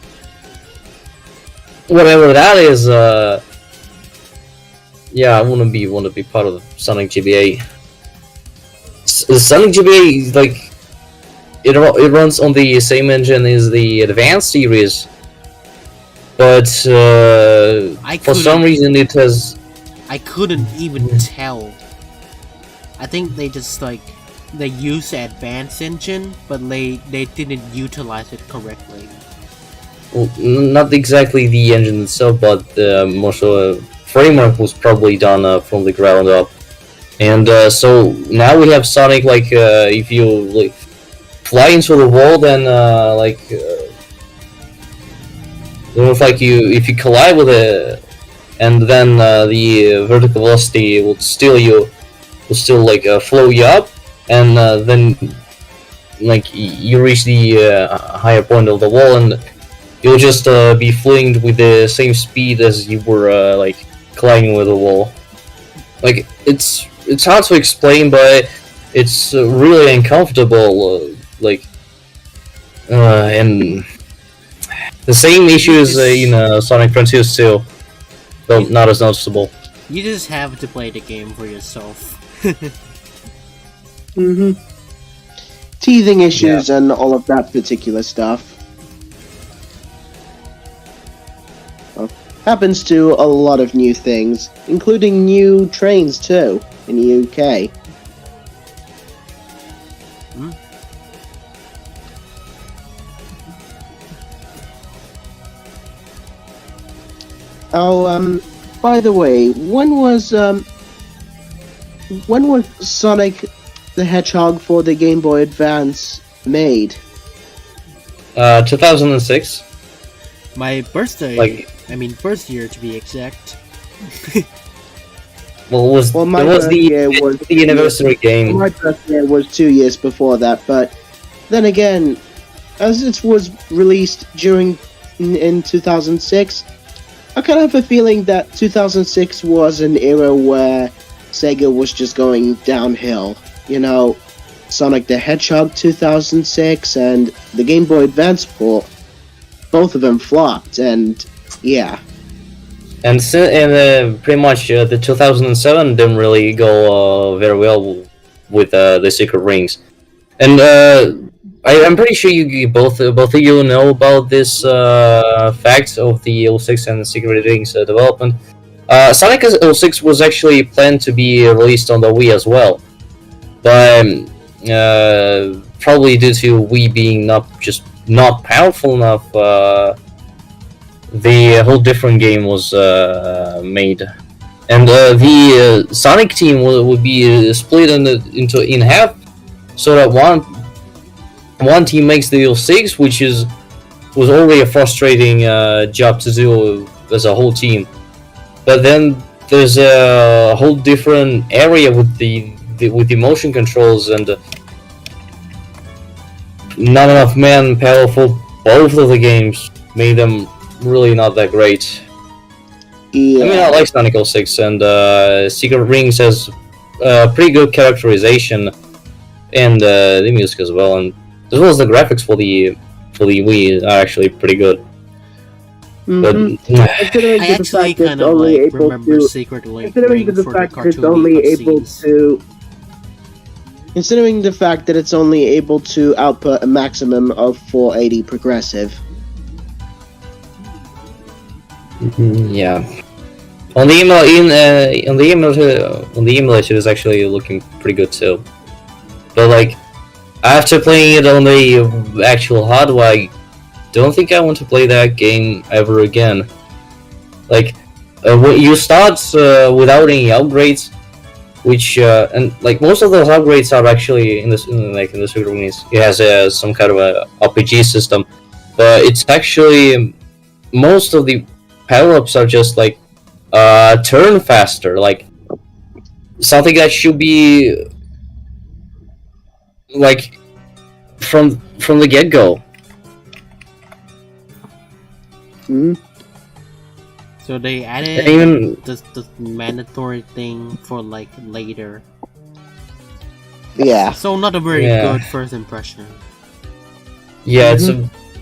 whatever that is, yeah, I wouldn't want to be part of Sonic GBA. Sonic GBA, it runs on the same engine as the Advanced series, but for some reason it has. I couldn't even tell. I think they just they use the Advanced engine, but they didn't utilize it correctly. Well, not exactly the engine itself, but more so framework was probably done from the ground up. And so now we have Sonic, if you fly into the wall, then if you collide with it, and then the vertical velocity will still flow you up, and then you reach the higher point of the wall, and you'll just be fleeing with the same speed as you were like climbing with the wall. Like it's hard to explain, but it's really uncomfortable. And the same issues in Sonic Frontiers too, though not as noticeable. You just have to play the game for yourself. Teething issues and all of that particular stuff. Well, happens to a lot of new things, including new trains too, in the UK. Oh, by the way, when was Sonic the Hedgehog for the Game Boy Advance made? 2006. My birthday, birth year to be exact. Well, it was the anniversary game. My birthday was 2 years before that, but then again, as it was released in 2006, I kind of have a feeling that 2006 was an era where Sega was just going downhill. You know, Sonic the Hedgehog 2006 and the Game Boy Advance port, both of them flopped, and yeah. And pretty much the 2007 didn't really go very well with the Secret Rings. And I'm pretty sure you both of you know about this fact of the 06 and Secret Rings development. Sonic 06 was actually planned to be released on the Wii as well, but probably due to Wii being not powerful enough, the whole different game was made, and the Sonic team would be split in half, so that one team makes the 06, which was already a frustrating job to do as a whole team. But then there's a whole different area with the motion controls, and not enough manpower for both of the games made them really not that great. Yeah. I mean, I like Sonic 06, and Secret Rings has pretty good characterization, and the music as well, and as well as the graphics for the Wii are actually pretty good. But Considering I the actually fact that kind it's of only like able remember to, Secret Link considering Ring the for the fact that it's cartoon only able cutscenes. to, considering the fact that it's only able to output a maximum of 480 progressive. yeah, on the emulator is actually looking pretty good too. But like, after playing it on the actual hardware, I don't think I want to play that game ever again. Like, when you start without any upgrades, which and like most of those upgrades are actually in the Secret Rings. It has some kind of a RPG system, but it's actually most of the power-ups are just like turn faster, like something that should be like from the get-go. So they added Even the mandatory thing for like later. Yeah. So not a very good first impression. yeah, it's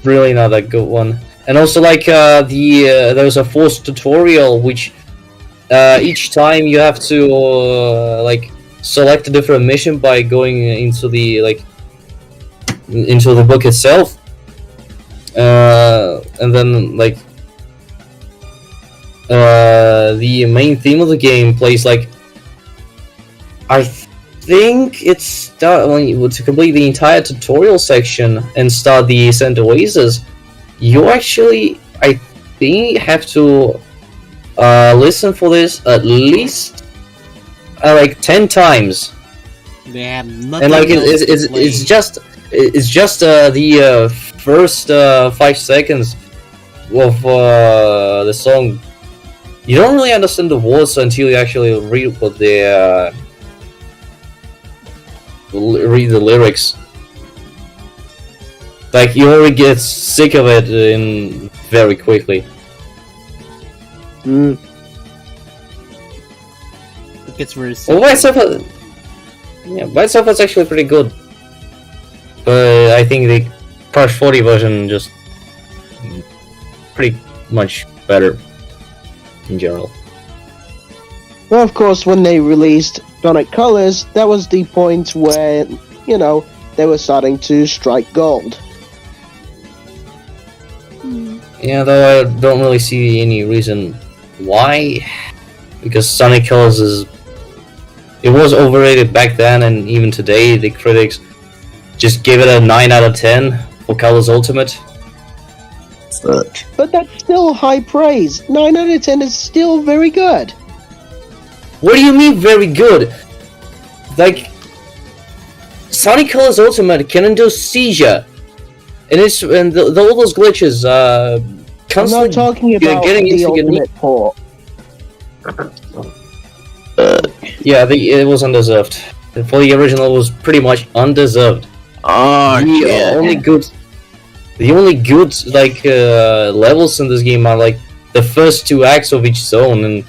really not a good one. And also like there's a forced tutorial which each time you have to like select a different mission by going into the book itself, and then like the main theme of the game plays like, I think it's to complete the entire tutorial section and start the Ascent Oasis. You actually, I think, have to listen for this at least like 10 times. They have nothing. And like else to it's play. just the first 5 seconds of the song. You don't really understand the words until you actually read what read the lyrics. Like you already get sick of it in very quickly. Mm. It gets very Well, by itself, it's actually pretty good. But I think the Crash 40 version just pretty much better in general. Well, of course, when they released Sonic Colors, that was the point where, you know, they were starting to strike gold. Yeah, though I don't really see any reason why. Because Sonic Colors it was overrated back then, and even today the critics just give it a 9 out of 10 for Colors Ultimate. Fuck. But that's still high praise. 9 out of 10 is still very good. What do you mean very good? Like, Sonic Colors Ultimate can undo seizure, and all those glitches. I'm Constantly not talking about getting the into your ultimate port. Yeah, it was undeserved. For the original, it was pretty much undeserved. Oh, The yeah. only good like levels in this game are like the first 2 acts of each zone, and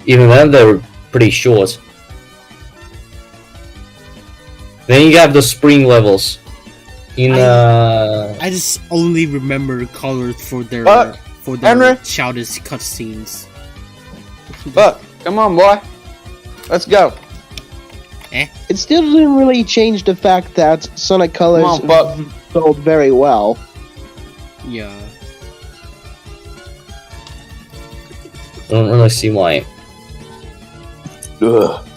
even then they're pretty short. Then you have the spring levels. I just only remember colors for their Henry? childish cutscenes. Fuck. Come on, boy. Let's go. It still didn't really change the fact that Sonic Colors Come on, Buck. sold very well. Yeah. I don't really see why. Ugh.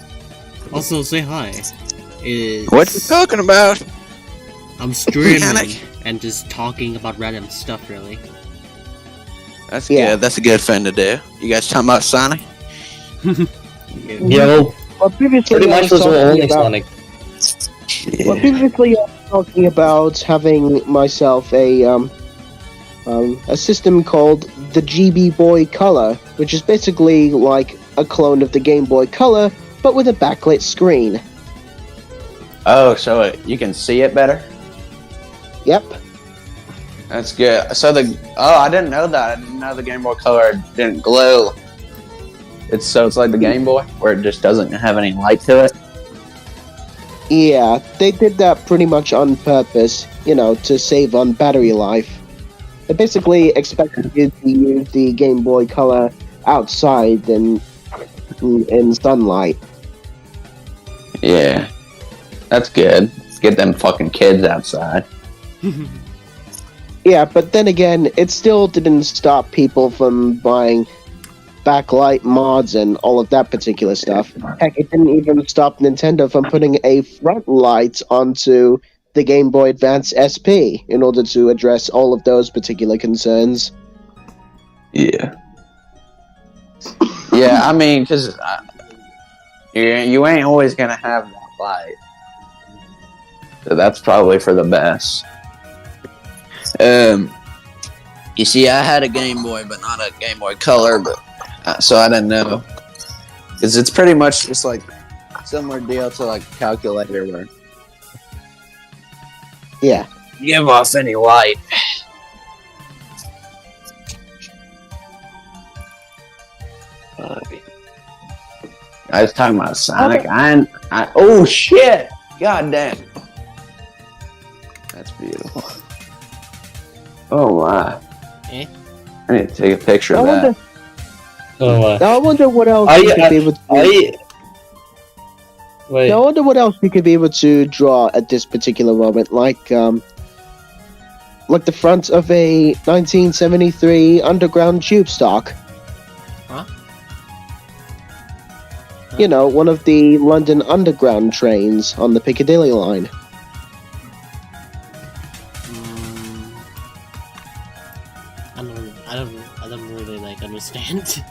Also, say hi. What you talking about? I'm streaming Panic. and just talking about random stuff, really. That's Yeah. good. That's a good thing to do. You guys talking about Sonic? Yeah, well, Well, previously pretty I much was was talking only about- Sonic. Well, previously I was talking about having myself a system called the GB Boy Color, which is basically like a clone of the Game Boy Color, but with a backlit screen. Oh, so you can see it better? Yep. That's good. So I didn't know that. I didn't know the Game Boy Color didn't glow. It's like the Game Boy, where it just doesn't have any light to it. Yeah, they did that pretty much on purpose, you know, to save on battery life. They basically expected you to use the Game Boy Color outside in sunlight. Yeah, that's good. Get them fucking kids outside. Yeah, but then again, it still didn't stop people from buying backlight mods and all of that particular stuff. Heck, it didn't even stop Nintendo from putting a front light onto the Game Boy Advance SP in order to address all of those particular concerns. Yeah. Yeah, I mean, because you ain't always gonna have that light. So that's probably for the best. You see, I had a Game Boy, but not a Game Boy Color, but so I didn't know. Because it's pretty much just like similar deal to like a calculator where Yeah. give off any light. I was talking about Sonic. Oh shit! God damn. That's beautiful. Oh my. Eh? I need to take a picture I of wonder, that. Oh, I wonder what else I- you could be able to Wait. I wonder what else you could be able to draw at this particular moment, like the front of a 1973 underground tube stock. Huh? You know, one of the London Underground trains on the Piccadilly line. I don't really like understand.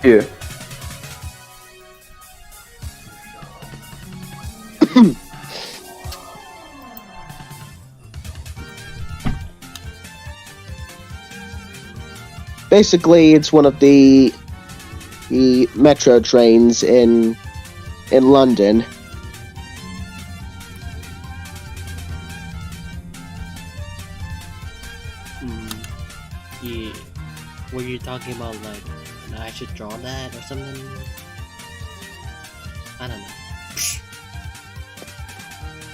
Yeah. Basically, it's one of the metro trains in in London. Yeah. Were you talking about like I should draw that or something? I don't know.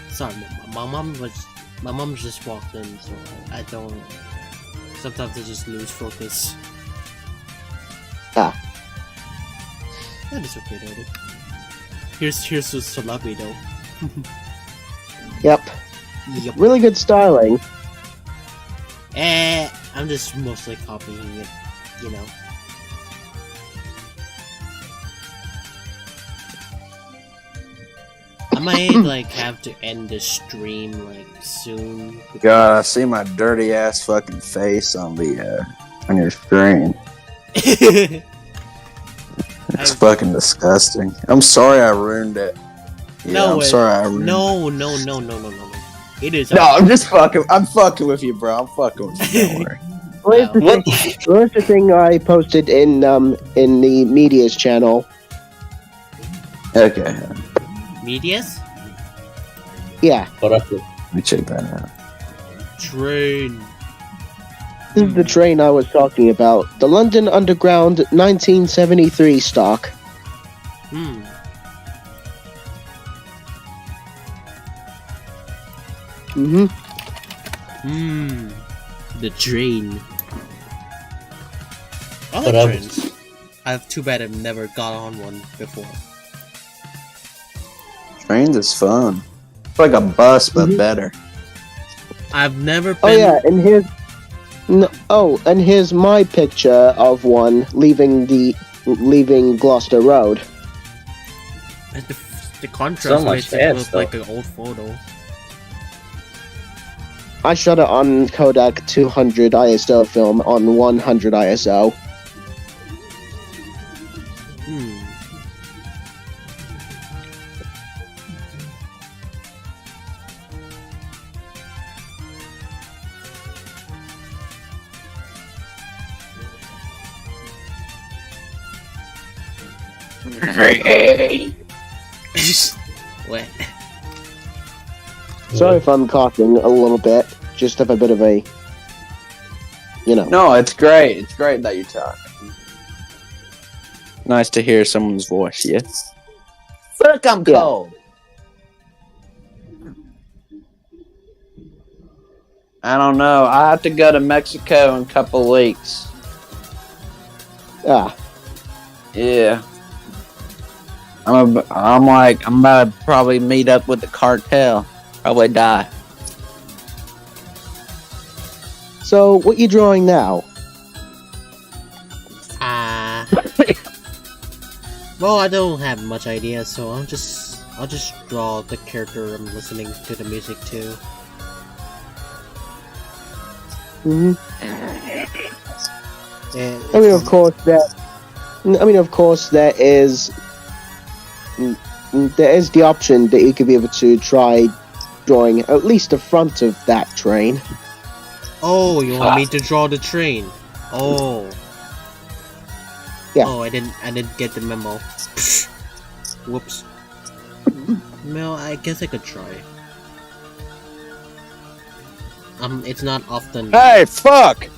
Sorry, my mom just walked in, so I don't. Sometimes I just lose focus. Ah. That is okay though. Here's the celebrity though. Yep. Yep. Really good styling. I'm just mostly copying it, you know. I might like have to end the stream like soon. God, I see my dirty ass fucking face on the on your screen. It's fucking disgusting. I'm sorry I ruined it. Yeah, No, I'm sorry I ruined it. No. It is. No, I'm just fucking. I'm fucking with you, bro. I'm fucking with you. Don't worry. Well, here's the thing I posted in the media's channel. Okay, Medias? Yeah, What up? let me check that out. Train. this is the train I was talking about. The London Underground 1973 stock. Hmm. Mm-hmm. The train. I But like trains. I've too bad I've never got on one before. Trains is fun. It's like a bus, but Mhm. better. I've never Oh been. yeah, and here's and here's my picture of one leaving Gloucester Road. The contrast So much makes it ads, look though. like an old photo. I shot it on Kodak 200 ISO film on 100 ISO. Hmm. What? Sorry if I'm coughing a little bit. Just have a bit of a, No, it's great. It's great that you talk. Nice to hear someone's voice. Yes. Fuck, I'm Yeah. cold. I don't know. I have to go to Mexico in a couple weeks. ah. Yeah. I'm about to probably meet up with the cartel. Probably die. So what you drawing now? Well, I don't have much idea, so I'll just draw the character I'm listening to the music to. Hmm. And I mean, of course there is the option that you could be able to try drawing at least the front of that train. Oh, you want me to draw the train? Oh. Yeah. Oh, I didn't get the memo. Whoops. Well, I guess I could try. It's not often. Hey, fuck!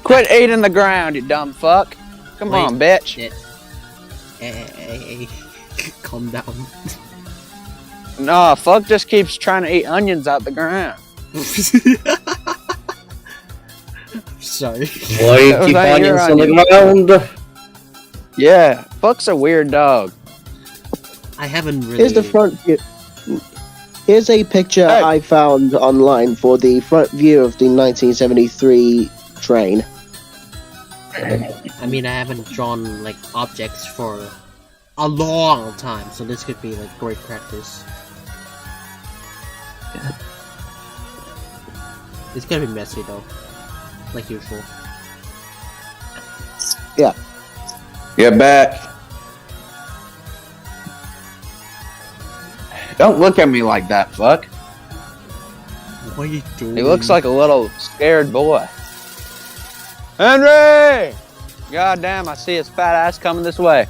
Quit eating the ground, you dumb fuck. Come Wait. on, bitch. Hey, calm down. No, fuck just keeps trying to eat onions out the ground. Sorry. Why you That keep was onions your on the onion. ground? Yeah, fuck's a weird dog. I haven't really. Here's the front view. Here's a picture Hey. I found online for the front view of the 1973 train. I mean, I haven't drawn like objects for a long time, so this could be like great practice. It's gonna be messy though, like usual. Get back. Don't look at me like that, fuck. What are you doing? He looks like a little scared boy. Henry! God damn, I see his fat ass coming this way.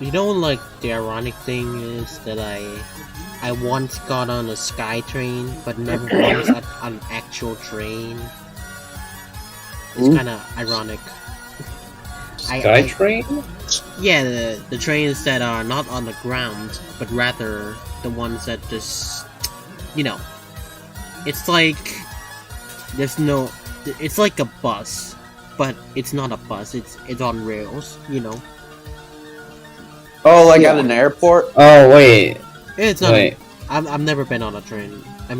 You know, like the ironic thing is that I once got on a sky train, but never was on an actual train. It's Hmm? kind of ironic. Skytrain? Yeah, the trains that are not on the ground, but rather the ones that just, you know, it's like there's no, it's like a bus, but it's not a bus. It's on rails. You know, Oh, like Yeah. at an airport? Oh wait, it's not. wait. I've never been on a train. I've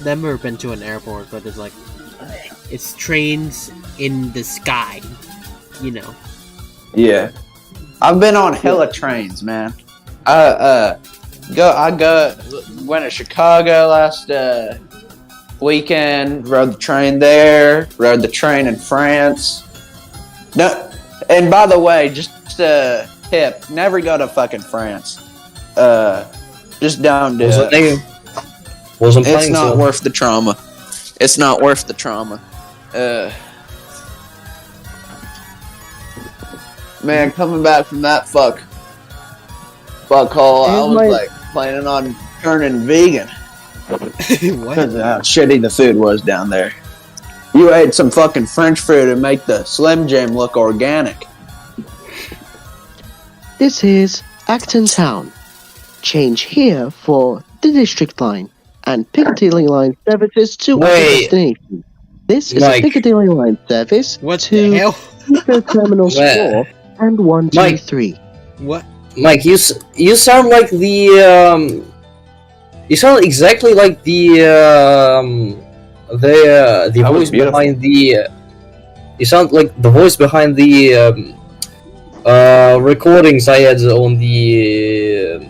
never been to an airport, but it's like it's trains in the sky. You know. Yeah. I've been on hella trains, man. I went to Chicago last weekend, rode the train there, rode the train in France. No, and by the way, just a tip, never go to fucking France. Just don't do Wasn't it. wasn't It's planning not to. worth the trauma. It's not worth the trauma. Man, coming back from that fuckhole, I And was my- like planning on turning vegan What? because of how shitty the food was down there. You ate some fucking French food and make the Slim Jim look organic. This is Acton Town. Change here for the District Line and Piccadilly Line services to other Wait. destinations. This is Mike. a Piccadilly Line service What to the hell? Heathrow Terminals Where? 4 and 1, 2, Mike. 3. What? Mike, you sound like the you sound exactly like the That was voice beautiful. behind the you sound like the voice behind the recordings I had on the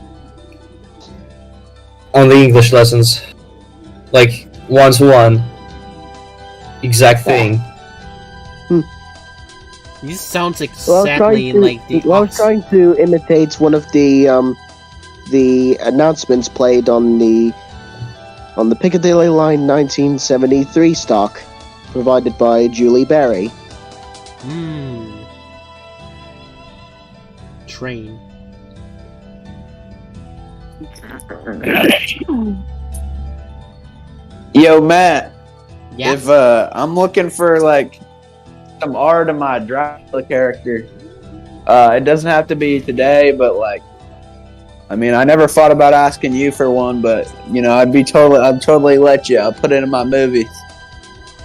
English lessons, like 1-to-1 exact thing. This sounds Well, exactly like the. I was trying to imitate one of the announcements played on the Piccadilly Line 1973 stock provided by Julie Berry. Train. Yo, Matt, Yeah. if I'm looking for like some art of my Dracula character, it doesn't have to be today, but like, I mean, I never thought about asking you for one, but you know, I'd totally let you. I'll put it in my movie.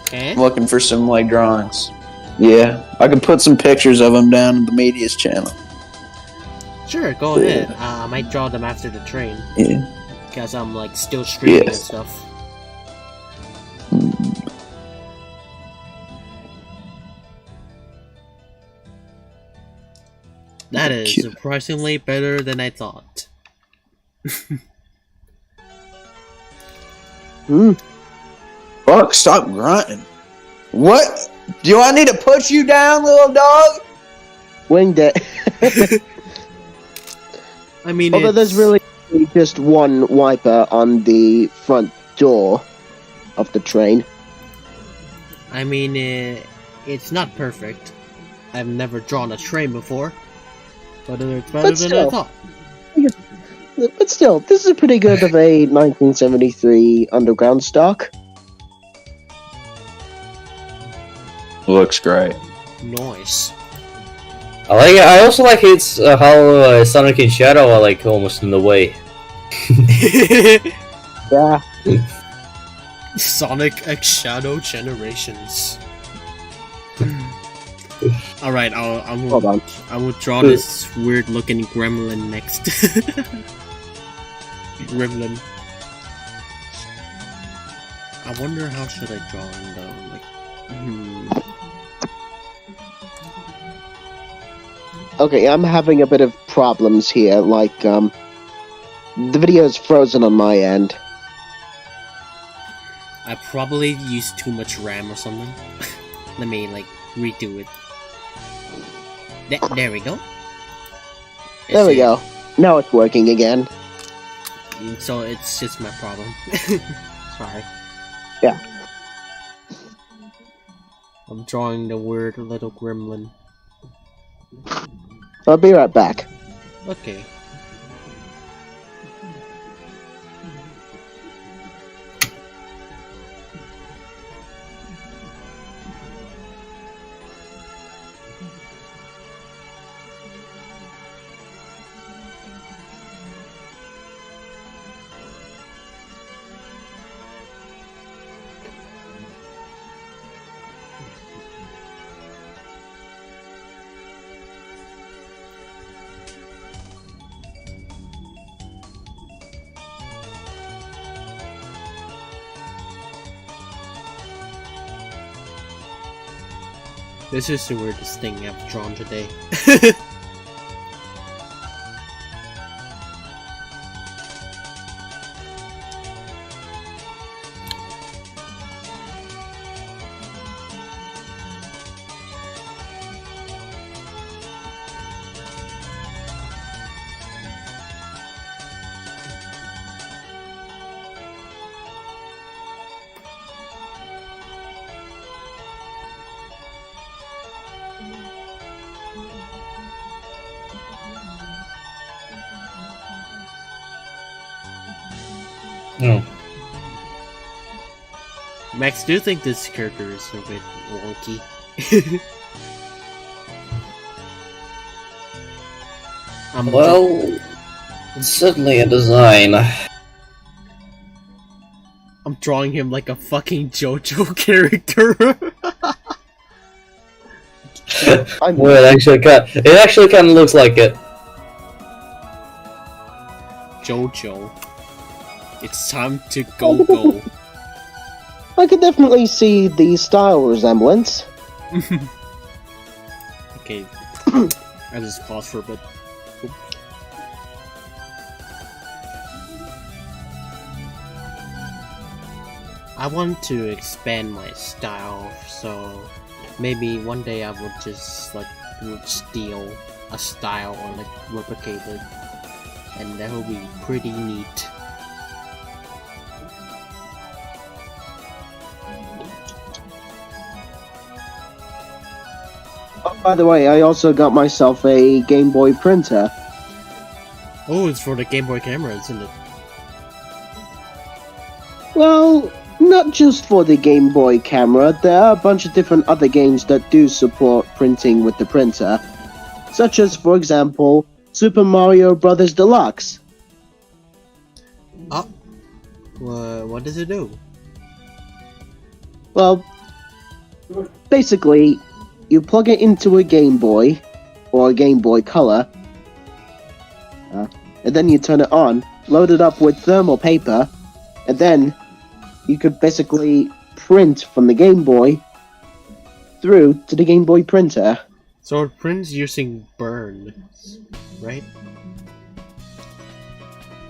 Okay. I'm looking for some like drawings. Yeah, I can put some pictures of them down in the media's channel. Sure, go ahead. I might draw them after the train Yeah. because I'm like still streaming and Yes. stuff. That is Cute. surprisingly better than I thought. Hmm. Fuck, stop grunting. What? Do I need to put you down, little dog? Winged it. I mean, Although there's really just one wiper on the front door of the train. I mean, it's not perfect. I've never drawn a train before, but it's better But than I still. thought. But still, this is pretty good of a 1973 underground stock. Looks great. Nice. I like it. I also like it's how Sonic and Shadow are like almost in the way. Yeah. Sonic X Shadow Generations. All right, Hold on. I will draw this weird looking gremlin next. Gremlin. I wonder how should I draw him though? Like, Okay, I'm having a bit of problems here. Like, the video is frozen on my end. I probably used too much RAM or something. Let me like redo it. There we go. There we go. Now it's working again. So it's just my problem. Sorry. Yeah. I'm drawing the weird little gremlin. I'll be right back. Okay. This is the weirdest thing I've drawn today. No. Max, do you think this character is a bit wonky? Well, it's certainly a design. I'm drawing him like a fucking JoJo character. Well, it actually kind of looks like it. JoJo. It's time to go. I could definitely see the style resemblance. Okay. I just pause for a bit. Oop. I want to expand my style, so maybe one day I would just would steal a style or replicate it, and that would be pretty neat. Oh, by the way, I also got myself a Game Boy printer. Oh, it's for the Game Boy camera, isn't it? Well, not just for the Game Boy camera, there are a bunch of different other games that do support printing with the printer. Such as, for example, Super Mario Bros. Deluxe. Oh. What does it do? Well, basically, you plug it into a Game Boy, or a Game Boy Color, and then you turn it on, load it up with thermal paper, and then you could basically print from the Game Boy through to the Game Boy printer. So it prints using burn, right?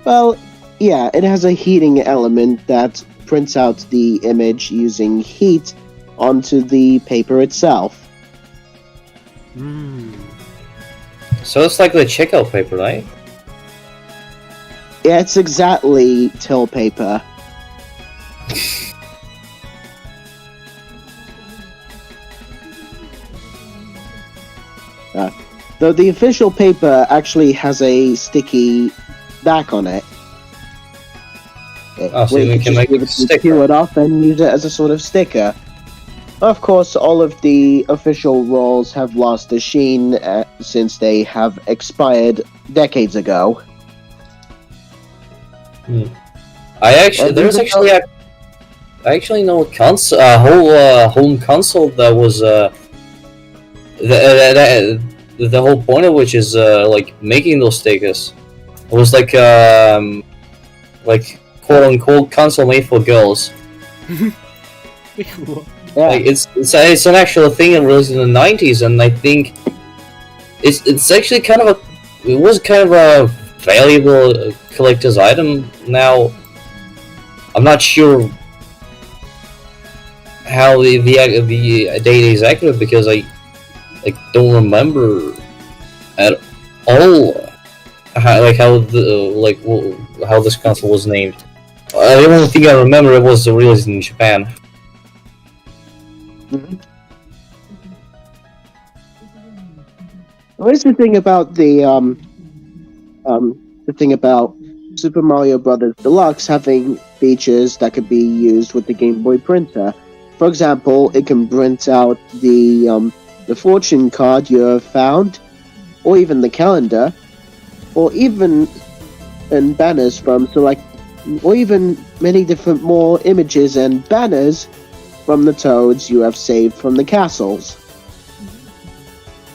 Well, yeah, it has a heating element that prints out the image using heat onto the paper itself. Hmm. So it's like the checkout paper, right? Yeah, it's exactly till paper. Though the official paper actually has a sticky back on it. Oh, so where you could can just make give a it- sticker. peel it off and use it as a sort of sticker. Of course, all of the official rolls have lost their sheen since they have expired decades ago. I actually know a whole home console that was the whole point of which is like making those stickers. It was like quote unquote console made for girls. Yeah. Like it's an actual thing and released in the 90s, and I think it's actually it was kind of a valuable collector's item. Now I'm not sure how the date is accurate because I don't remember at all how this console was named. The only thing I remember it was released in Japan. Mhm. What's the thing about the thing about Super Mario Brothers Deluxe having features that could be used with the Game Boy printer? For example, it can print out the fortune card you have found, or even the calendar, or even and banners from select, or even many different more images and banners from the toads you have saved from the castles.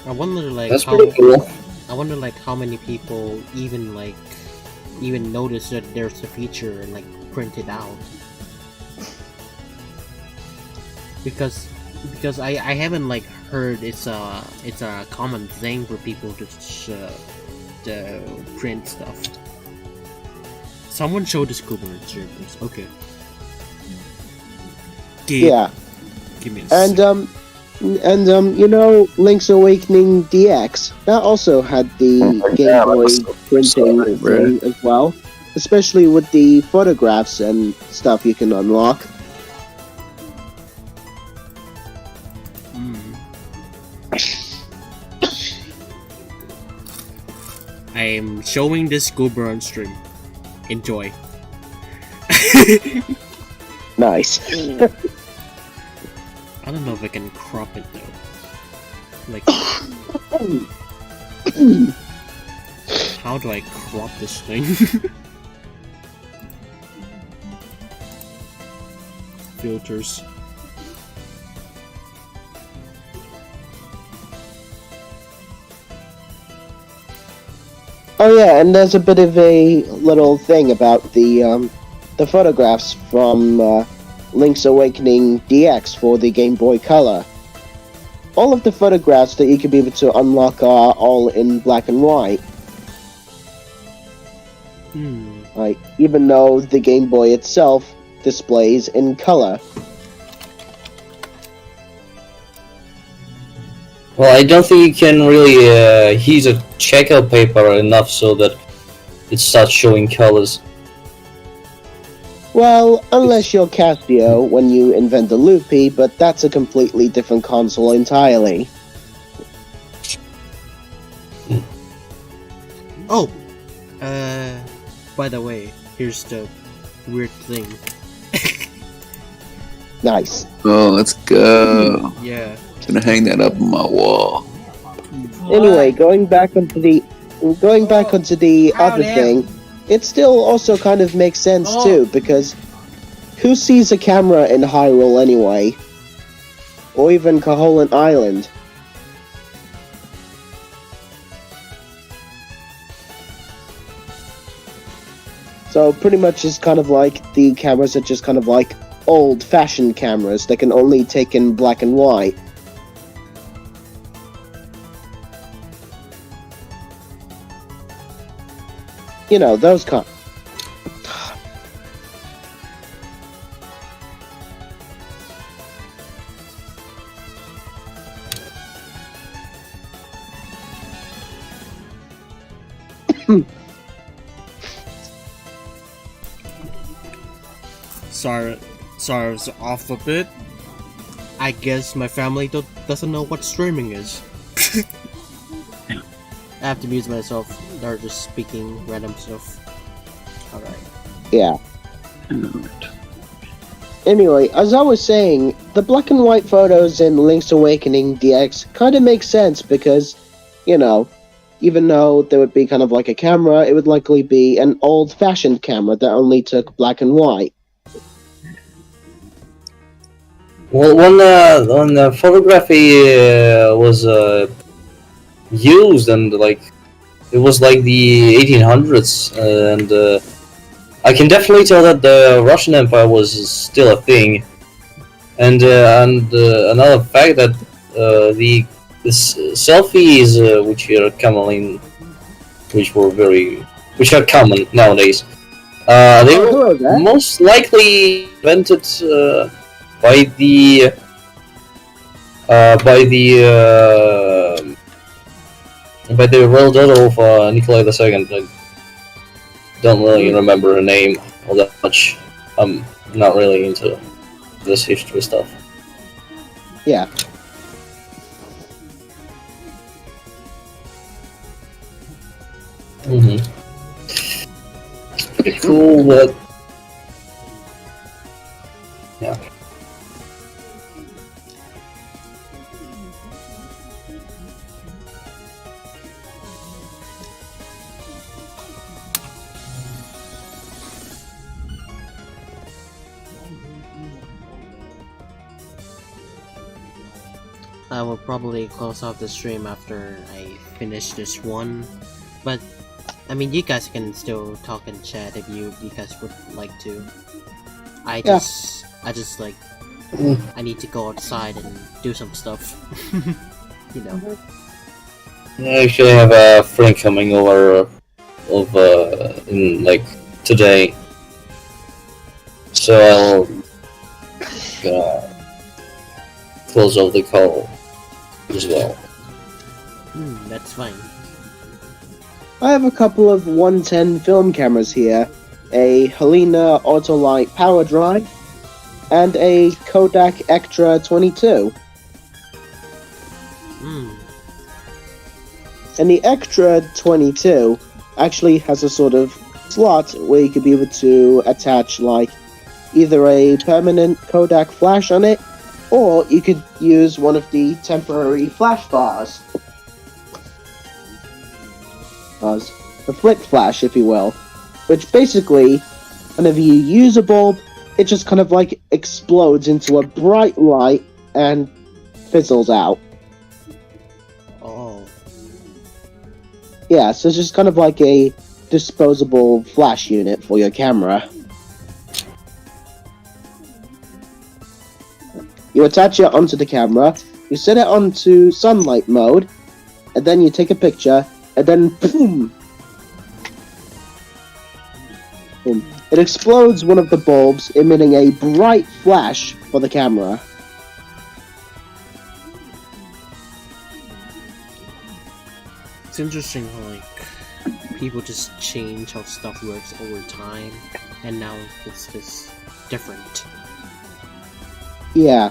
I wonder like That's how pretty cool. I wonder like how many people even notice that there's a feature and like print it out. Because I haven't like heard it's a common thing for people to print stuff. Someone showed the scuba servers. Okay. Yeah. Give me a And sec. you know, Link's Awakening DX that also had the Game yeah, Boy that's so printing sorry, bro. thing as well, especially with the photographs and stuff you can unlock. I am showing this scuba on stream. Enjoy. Nice. I don't know if I can crop it though. Like, how do I crop this thing? Filters. Oh yeah, and there's a bit of a little thing about the photographs from Link's Awakening DX for the Game Boy Color. All of the photographs that you can be able to unlock are all in black and white. Like, even though the Game Boy itself displays in color. Well, I don't think you can really heat a checkout paper enough so that it starts showing colors. Well, unless you're Casio when you invent the Loopy, but that's a completely different console entirely. Oh! By the way, here's the weird thing. Nice. Oh, let's go. Yeah. Gonna hang that up on my wall. Anyway, going back onto the other thing, it still also kind of makes sense too, because who sees a camera in Hyrule anyway? Or even Koholint Island? So pretty much it's kind of like the cameras are just kind of like old-fashioned cameras that can only take in black and white. You know, those kind. Sorry, I was off a bit. I guess my family doesn't know what streaming is. I have to mute myself. They're just speaking random stuff. Alright. Yeah. Anyway, as I was saying, the black and white photos in Link's Awakening DX kind of make sense because, you know, even though there would be kind of like a camera, it would likely be an old-fashioned camera that only took black and white. Well, when photography was used, and like it was like the 1800s, and I can definitely tell that the Russian Empire was still a thing. And another fact that the selfies which are common nowadays, they were hello there. most likely invented by the royal daughter of Nikolai II. I don't really remember her name all that much. I'm not really into this history stuff. Yeah. Mm-hmm. Pretty cool, but yeah. I will probably close off the stream after I finish this one, but I mean, you guys can still talk and chat if you guys would like to. I Yeah. just like Mm. I need to go outside and do some stuff. You know. I actually have a friend coming over in like today, so I'll close off the call as well. That's fine. I have a couple of 110 film cameras here, a Helena Autolite Power Drive, and a Kodak Ektra 22. And the Ektra 22 actually has a sort of slot where you could be able to attach like either a permanent Kodak flash on it, or you could use one of the temporary flash bars. The flick flash, if you will, which basically, whenever you use a bulb, it just kind of like explodes into a bright light and fizzles out. Oh. Yeah, so it's just kind of like a disposable flash unit for your camera. You attach it onto the camera, you set it onto sunlight mode, and then you take a picture, and then boom! Boom. It explodes one of the bulbs, emitting a bright flash for the camera. It's interesting how like people just change how stuff works over time, and now it's just different. Yeah.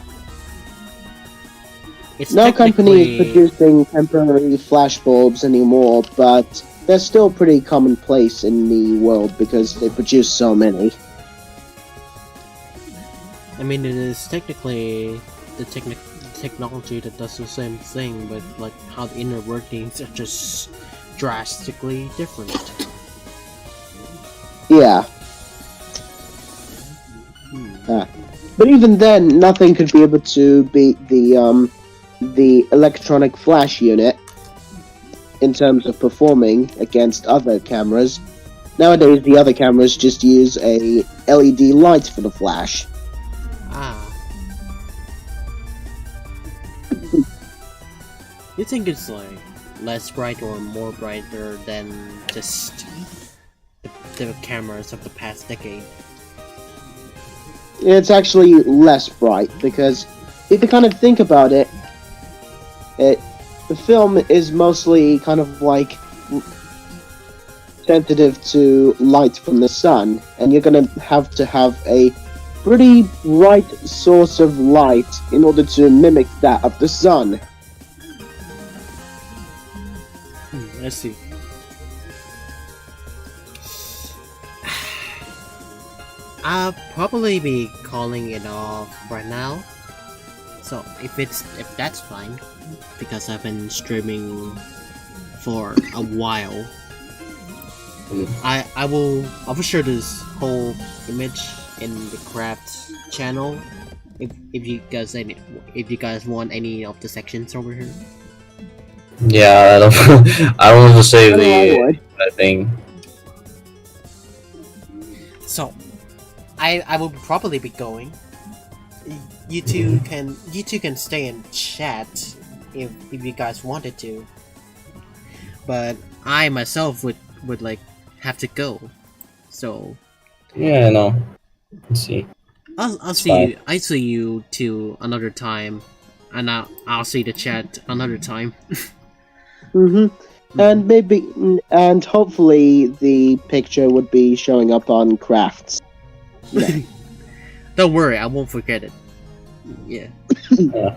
It's No company is technically- producing temporary flash bulbs anymore, but they're still pretty commonplace in the world because they produce so many. I mean, it is technically the technology that does the same thing, but like how the inner workings are just drastically different. Yeah. But even then, nothing could be able to beat the electronic flash unit in terms of performing against other cameras. Nowadays, the other cameras just use a LED light for the flash. Ah. You think it's like less bright or more brighter than just the cameras of the past decade? It's actually less bright because if you kind of think about it, the film is mostly kind of like sensitive to light from the sun, and you're gonna have to have a pretty bright source of light in order to mimic that of the sun. Let's see. I'll probably be calling it off right now. So if that's fine, because I've been streaming for a while, I'll share this whole image in the crafts channel. If you guys want any of the sections over here. Yeah, I don't. I don't want to save I the would. thing. So, I will probably be going. You two can stay and chat if you guys wanted to. But I myself would like have to go. So Yeah, no. Let's see. I'll fine. see you two another time, and I'll see the chat another time. And maybe, and hopefully the picture would be showing up on crafts. Don't worry, I won't forget it. Yeah. Yeah.